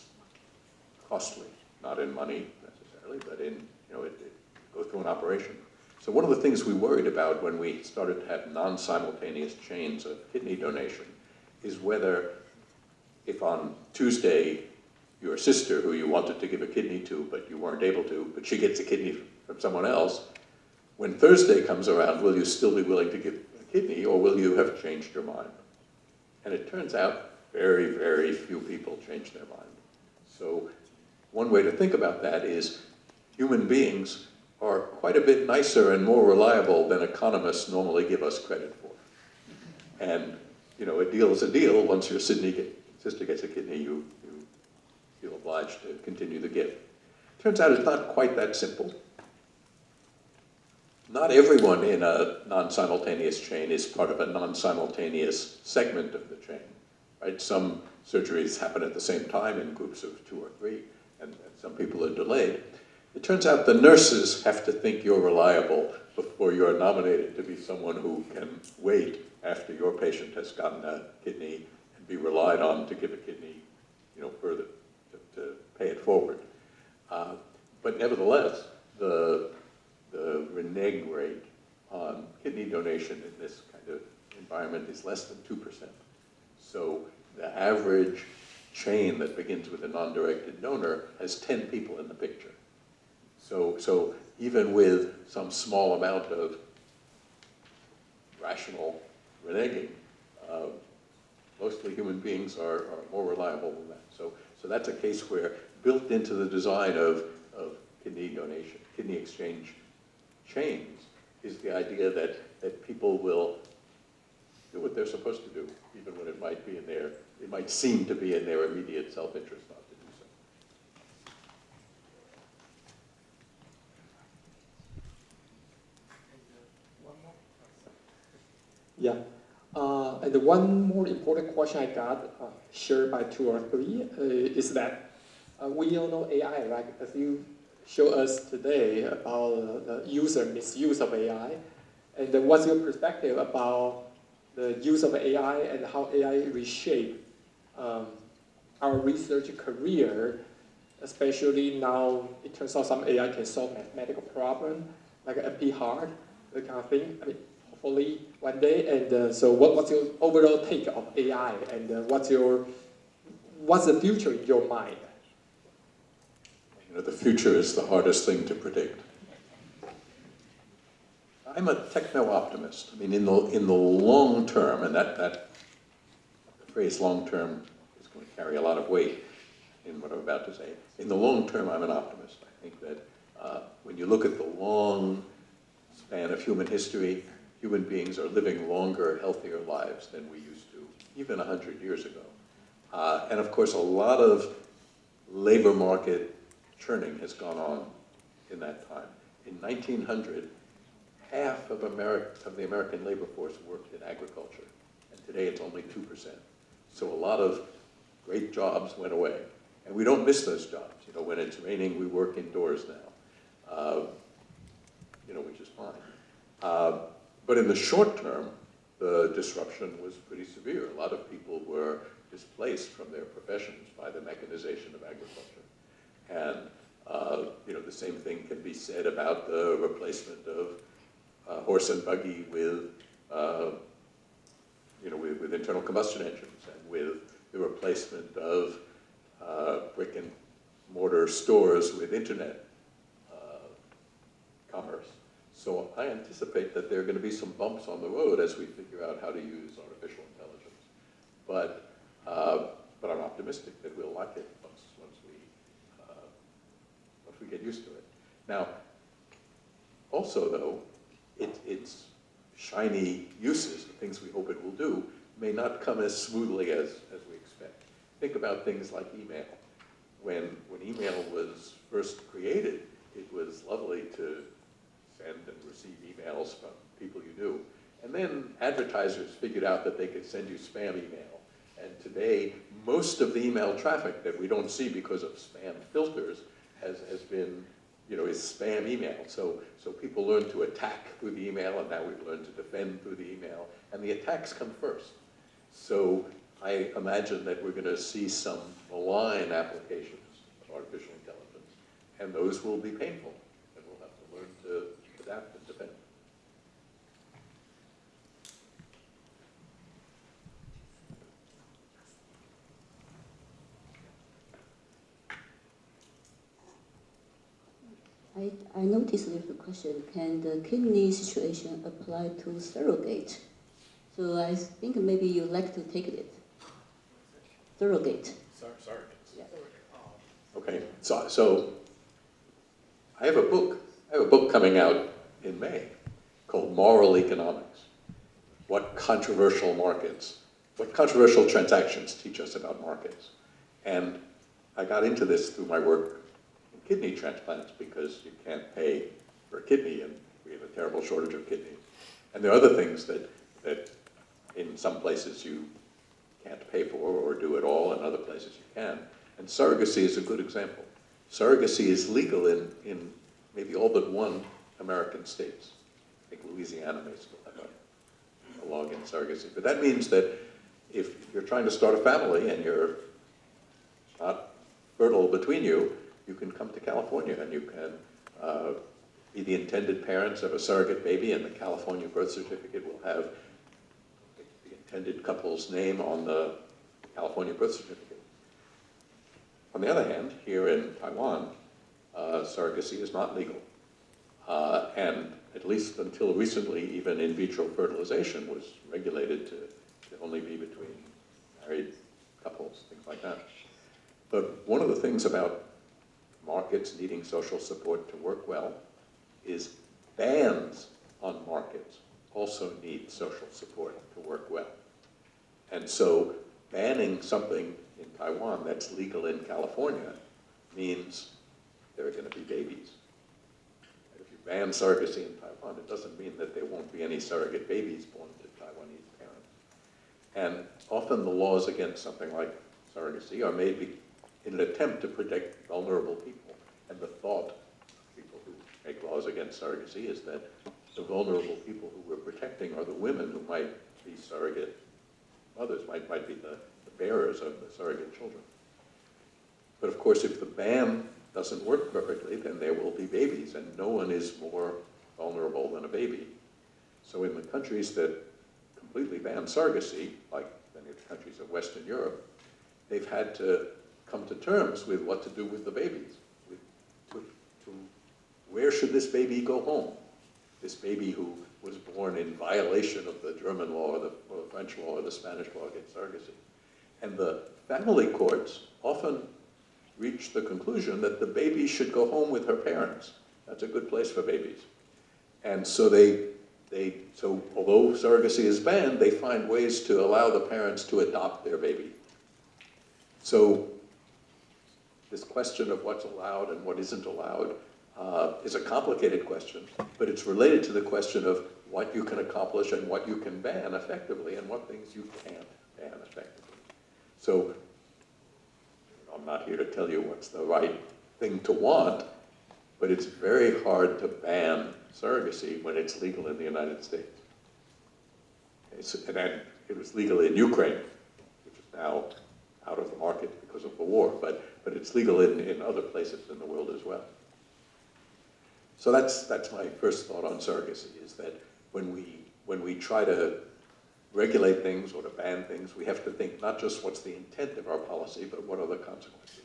costly, not in money necessarily, but in, you know, it goes through an operation. So one of the things we worried about when we started to have non-simultaneous chains of kidney donation is whether, if on Tuesday your sister, who you wanted to give a kidney to, but you weren't able to, but she gets a kidney from someone else, when Thursday comes around, will you still be willing to give a kidney, or will you have changed your mind? And it turns out very, very few people change their mind. So one way to think about that is human beings are quite a bit nicer and more reliable than economists normally give us credit for. And, you know, a deal is a deal. Once your sister gets a kidney, you feel obliged to continue the gift. Turns out it's not quite that simple. Not everyone in a non-simultaneous chain is part of a non-simultaneous segment of the chain, right? Some surgeries happen at the same time in groups of 2 or 3, and some people are delayed. It turns out the nurses have to think you're reliable before you're nominated to be someone who can wait after your patient has gotten a kidney and be relied on to give a kidney, you know, further, to pay it forward. But nevertheless, the renege rate on kidney donation in this kind of environment is less than 2%. So the average chain that begins with a non-directed donor has 10 people in the picture. So even with some small amount of rational reneging, mostly human beings are more reliable than that. So that's a case where built into the design of kidney donation, kidney exchange chains, is the idea that people will do what they're supposed to do, even when it might be it might seem to be in their immediate self-interest not to do so. Yeah. And the one more important question I got, shared by 2 or 3, is that we all know AI, right? As you show us today about the user misuse of AI, and then what's your perspective about the use of AI and how AI reshape our research career, especially now it turns out some AI can solve mathematical problem, like MP hard, that kind of thing. I mean, hopefully one day. And so what's your overall take of AI, and what's the future in your mind? You know, the future is the hardest thing to predict. I'm a techno-optimist. I mean, in the long term, and that phrase long term is going to carry a lot of weight in what I'm about to say. In the long term, I'm an optimist. I think that when you look at the long span of human history, human beings are living longer, healthier lives than we used to, even 100 years ago. And of course, a lot of labor market churning has gone on in that time. In 1900, half of the American labor force worked in agriculture, and today it's only 2%. So a lot of great jobs went away, and we don't miss those jobs. You know, when it's raining, we work indoors now, you know, which is fine. But in the short term, the disruption was pretty severe. A lot of people were displaced from their professions by the mechanization of agriculture. And you know, the same thing can be said about the replacement of horse and buggy with, you know, with internal combustion engines, and with the replacement of brick and mortar stores with internet commerce. So I anticipate that there are going to be some bumps on the road as we figure out how to use artificial intelligence. But I'm optimistic that we'll like it once we get used to it. Now, also though, its shiny uses, the things we hope it will do, may not come as smoothly as we expect. Think about things like email. When email was first created, it was lovely to send and receive emails from people you knew. And then advertisers figured out that they could send you spam email. And today, most of the email traffic that we don't see because of spam filters has been, you know, is spam email. So people learn to attack through the email, and now we've learned to defend through the email. And the attacks come first. So I imagine that we're going to see some malign applications of artificial intelligence, and those will be painful, and we'll have to learn to adapt and defend. I noticed there's a question, can the kidney situation apply to surrogate? So I think maybe you'd like to take it. Surrogate. Surrogates. Yeah. Okay, so I have a book coming out in May called Moral Economics. What controversial transactions teach us about markets? And I got into this through my work in kidney transplants, because you can't pay for a kidney, and we have a terrible shortage of kidneys. And there are other things that in some places you can't pay for or do at all, and other places you can. And surrogacy is a good example. Surrogacy is legal in maybe all but one American states. I think Louisiana may still have a law against surrogacy. But that means that if you're trying to start a family and you're not fertile between you, you can come to California and you can be the intended parents of a surrogate baby, and the California birth certificate will have the intended couple's name on the California birth certificate. On the other hand, here in Taiwan, surrogacy is not legal. And at least until recently, even in vitro fertilization was regulated to only be between married couples, things like that. But one of the things about markets needing social support to work well is bans on markets also need social support to work well. And so banning something in Taiwan that's legal in California means there are going to be babies. And if you ban surrogacy in Taiwan, it doesn't mean that there won't be any surrogate babies born to Taiwanese parents. And often the laws against something like surrogacy are made in an attempt to protect vulnerable people. And the thought of people who make laws against surrogacy is that the vulnerable people who we're protecting are the women who might be surrogate mothers, might be the bearers of the surrogate children. But of course, if the ban doesn't work perfectly, then there will be babies, and no one is more vulnerable than a baby. So in the countries that completely ban surrogacy, like many of the countries of Western Europe, they've had to come to terms with what to do with the babies. Where should this baby go home? This baby who was born in violation of the German law or the French law or the Spanish law against surrogacy. And the family courts often reach the conclusion that the baby should go home with her parents. That's a good place for babies. And so so although surrogacy is banned, they find ways to allow the parents to adopt their baby. So this question of what's allowed and what isn't allowed is a complicated question, but it's related to the question of what you can accomplish and what you can ban effectively and what things you can't ban effectively. So I'm not here to tell you what's the right thing to want, but it's very hard to ban surrogacy when it's legal in the United States. And then it was legal in Ukraine, which is now out of the market because of the war, but it's legal in other places in the world as well. So that's my first thought on surrogacy, is that when we try to regulate things or to ban things, we have to think not just what's the intent of our policy, but what are the consequences.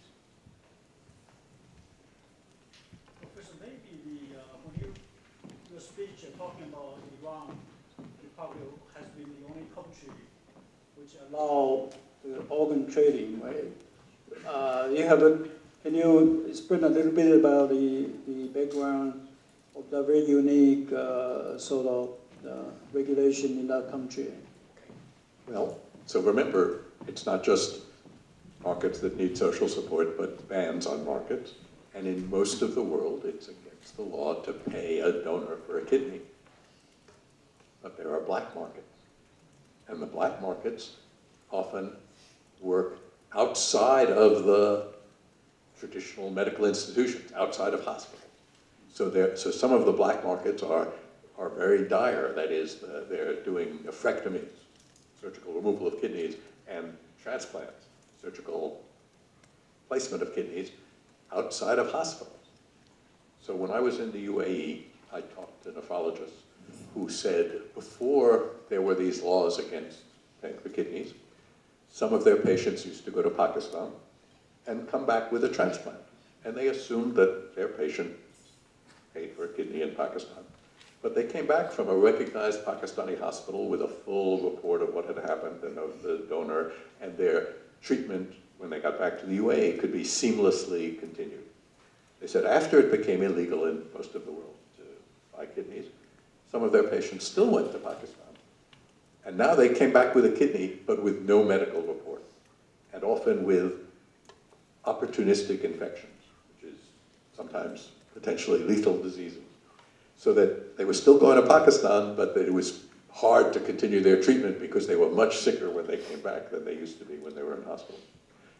Professor, maybe when your speech talking about Iran, it probably has been the only country which allow the organ trading, right? Can you explain a little bit about the background of the very unique sort of regulation in that country? Well, so remember, it's not just markets that need social support, but bans on markets. And in most of the world, it's against the law to pay a donor for a kidney. But there are black markets. And the black markets often work outside of the traditional medical institutions, outside of hospitals. So some of the black markets are very dire. That is, they're doing nephrectomies, surgical removal of kidneys, and transplants, surgical placement of kidneys, outside of hospitals. So when I was in the UAE, I talked to nephrologists who said before there were these laws against paying for kidneys, some of their patients used to go to Pakistan and come back with a transplant. And they assumed that their patient paid for a kidney in Pakistan. But they came back from a recognized Pakistani hospital with a full report of what had happened and of the donor, and their treatment when they got back to the UAE could be seamlessly continued. They said after it became illegal in most of the world to buy kidneys, some of their patients still went to Pakistan. And now they came back with a kidney, but with no medical report, and often with opportunistic infections, which is sometimes potentially lethal diseases. So that they were still going to Pakistan, but that it was hard to continue their treatment because they were much sicker when they came back than they used to be when they were in hospital.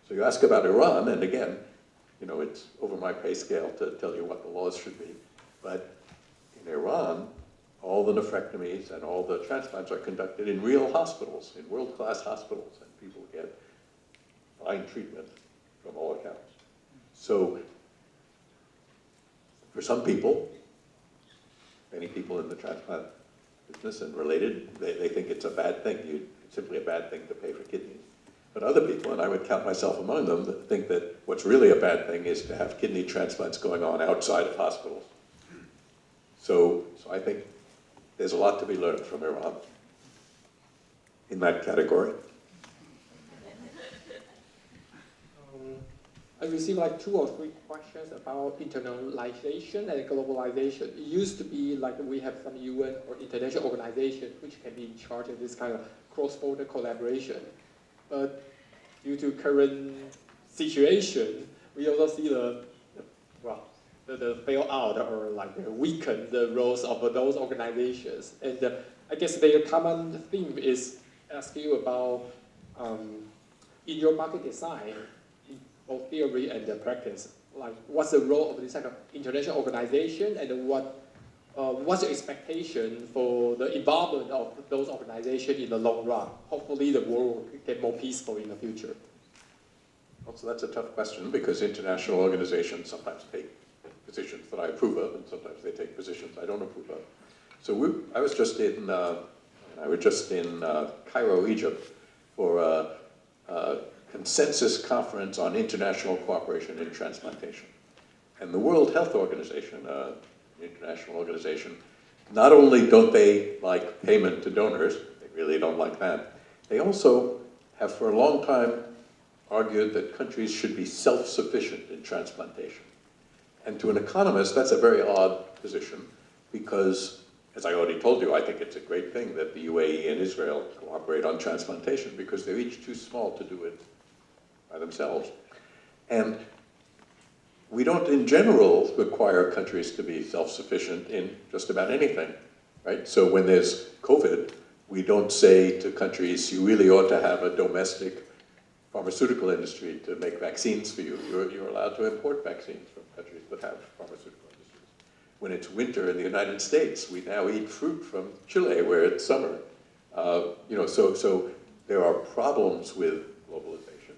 So you ask about Iran, and again, you know, it's over my pay scale to tell you what the laws should be. But in Iran, all the nephrectomies and all the transplants are conducted in real hospitals, in world-class hospitals, and people get fine treatment from all accounts. So for some people, many people in the transplant business and related, they think it's a bad thing. It's simply a bad thing to pay for kidneys. But other people, and I would count myself among them, that think that what's really a bad thing is to have kidney transplants going on outside of hospitals. So I think there's a lot to be learned from Iran in that category. I received like 2 or 3 questions about internationalization and globalization. It used to be like we have some UN or international organization which can be in charge of this kind of cross-border collaboration. But due to current situation, we also see the fail out or like weaken the roles of those organizations. And I guess their common theme is ask you about in your market design, both theory and the practice, like what's the role of this kind of international organization, and what's your expectation for the involvement of those organizations in the long run? Hopefully the world will get more peaceful in the future. Well, so that's a tough question because international organizations sometimes take positions that I approve of, and sometimes they take positions I don't approve of. So I was just in Cairo, Egypt, for a consensus conference on international cooperation in transplantation. And the World Health Organization, an international organization, not only don't they like payment to donors, they really don't like that, they also have for a long time argued that countries should be self-sufficient in transplantation. And to an economist, that's a very odd position because as I already told you, I think it's a great thing that the UAE and Israel cooperate on transplantation because they're each too small to do it by themselves. And we don't, in general, require countries to be self-sufficient in just about anything, right? So when there's COVID, we don't say to countries, you really ought to have a domestic pharmaceutical industry to make vaccines for you. You're allowed to import vaccines from countries that have pharmaceutical industries. When it's winter in the United States, we now eat fruit from Chile where it's summer. So there are problems with globalization,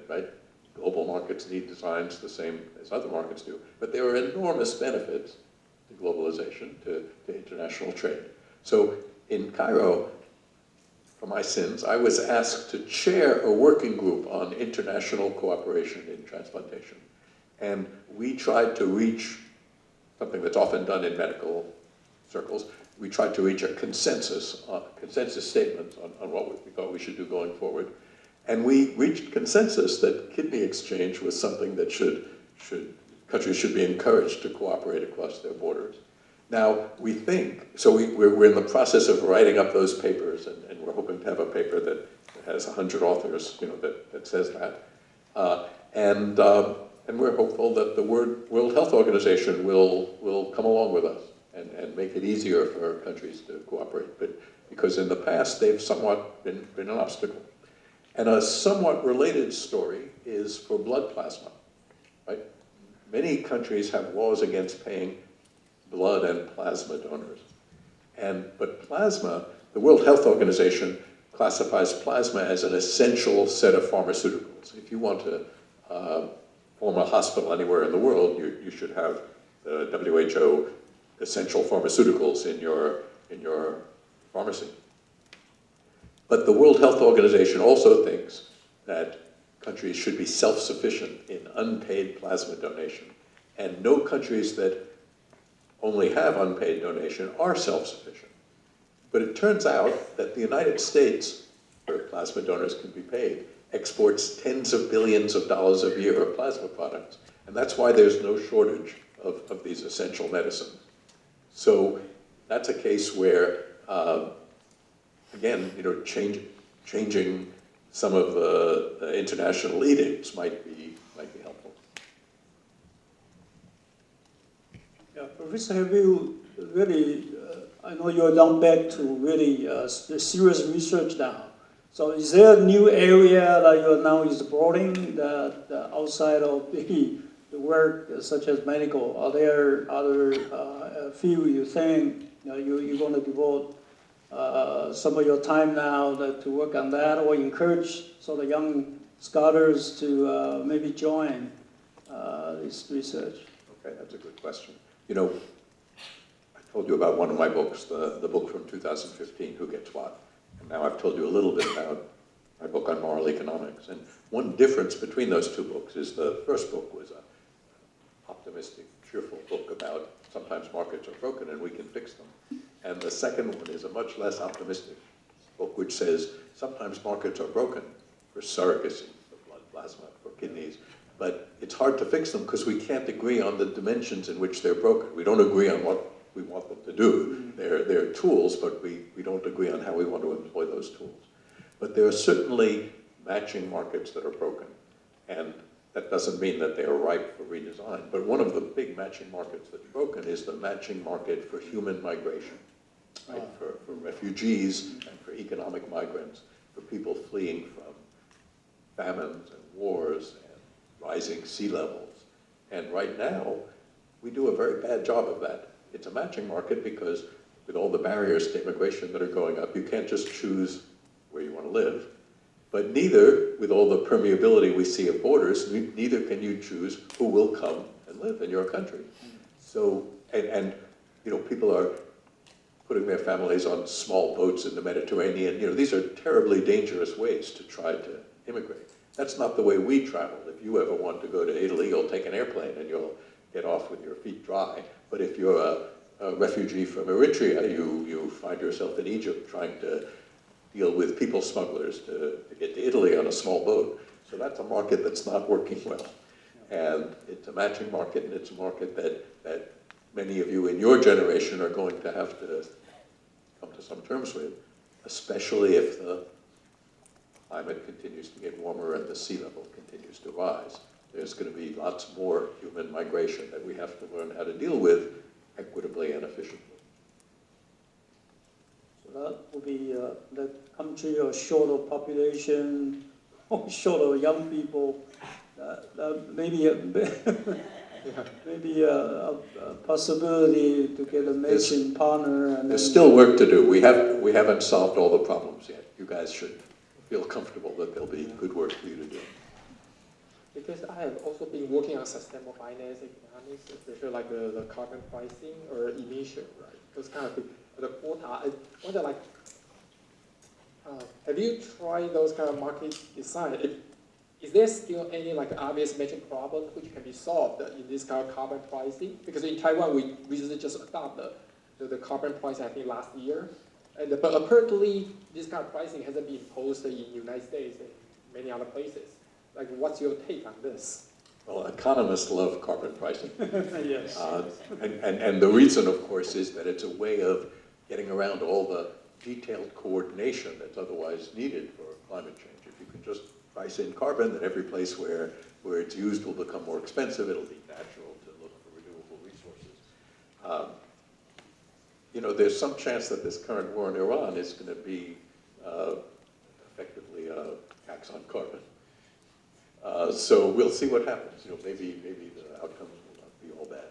right? Global markets need designs the same as other markets do, but there are enormous benefits to globalization, to international trade. So in Cairo, for my sins, I was asked to chair a working group on international cooperation in transplantation. And we tried to reach something that's often done in medical circles. We tried to reach a consensus statement on what we thought we should do going forward. And we reached consensus that kidney exchange was something that countries should be encouraged to cooperate across their borders. Now, we think, so we're in the process of writing up those papers, and we're hoping to have a paper that has 100 authors, that says that. And we're hopeful that the World Health Organization will come along with us and make it easier for countries to cooperate. But because in the past, they've somewhat been an obstacle. And a somewhat related story is for blood plasma, right? Many countries have laws against paying blood and plasma donors. But plasma, the World Health Organization classifies plasma as an essential set of pharmaceuticals. If you want to form a hospital anywhere in the world, you should have the WHO essential pharmaceuticals in your pharmacy. But the World Health Organization also thinks that countries should be self-sufficient in unpaid plasma donation. And no countries that only have unpaid donation are self-sufficient. But it turns out that the United States, where plasma donors can be paid, exports tens of billions of dollars a year of plasma products. And that's why there's no shortage of these essential medicines. So that's a case where, again, changing some of the international edicts might be helpful. Yeah, Professor, have you really, I know you're down back to really serious research now. So is there a new area that you're now exploring that outside of the work such as medical? Are there other fields you think you're going to devote some of your time now to work on that, or encourage sort of young scholars to maybe join this research? Okay, that's a good question. I told you about one of my books, the book from 2015, Who Gets What? And now I've told you a little bit about my book on moral economics. And one difference between those two books is the first book was an optimistic, cheerful book about sometimes markets are broken and we can fix them. And the second one is a much less optimistic book, which says sometimes markets are broken for surrogacy, for blood plasma, for kidneys, but it's hard to fix them because we can't agree on the dimensions in which they're broken. We don't agree on what we want them to do. They're tools, but we don't agree on how we want to employ those tools. But there are certainly matching markets that are broken, and that doesn't mean that they are ripe for redesign. But one of the big matching markets that's broken is the matching market for human migration, right? For refugees and for economic migrants, for people fleeing from famines and wars and rising sea levels. And right now, we do a very bad job of that. It's a matching market because with all the barriers to immigration that are going up, you can't just choose where you want to live. But neither, with all the permeability we see of borders, neither can you choose who will come and live in your country. So, and people are putting their families on small boats in the Mediterranean. These are terribly dangerous ways to try to immigrate. That's not the way we travel. If you ever want to go to Italy, you'll take an airplane and you'll get off with your feet dry. But if you're a refugee from Eritrea, you find yourself in Egypt trying to deal with people smugglers to get to Italy on a small boat. So that's a market that's not working well. And it's a matching market, and it's a market that many of you in your generation are going to have to come to some terms with, especially if the climate continues to get warmer and the sea level continues to rise. There's going to be lots more human migration that we have to learn how to deal with equitably and efficiently. So that will be the country or short of population, or short of young people. Maybe maybe a possibility to get a matching partner. And there's still work to do. We haven't solved all the problems yet. You guys should feel comfortable that there'll be good work for you to do. Because I have also been working on sustainable finance economics, especially like the carbon pricing or emission, right? Those kind of the quota. I wonder, like, have you tried those kind of market design? Is there still any like obvious major problem which can be solved in this kind of carbon pricing? Because in Taiwan, we recently just adopted the carbon price, I think, last year. But apparently, this kind of pricing hasn't been imposed in the United States and many other places. Like, what's your take on this? Well, economists love carbon pricing. Yes. And the reason, of course, is that it's a way of getting around all the detailed coordination that's otherwise needed for climate change. If you can just price in carbon, then every place where it's used will become more expensive. It'll be natural to look for renewable resources. You know, there's some chance that this current war in Iran is going to be effectively a tax on carbon. So we'll see what happens. You know, maybe the outcomes will not be all bad.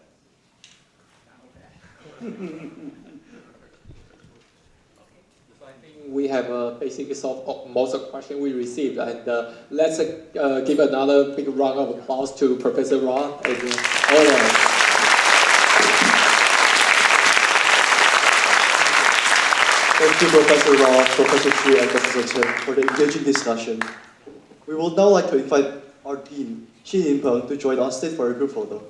So I think we have basically solved most of the questions we received, and let's give another big round of applause to Professor Roth and Honorary. Thank you, Professor Roth, Professor Chu, and Professor Chen for the engaging discussion. We would now like to invite our dean, Xin Yinpeng, to join on stage for a group photo.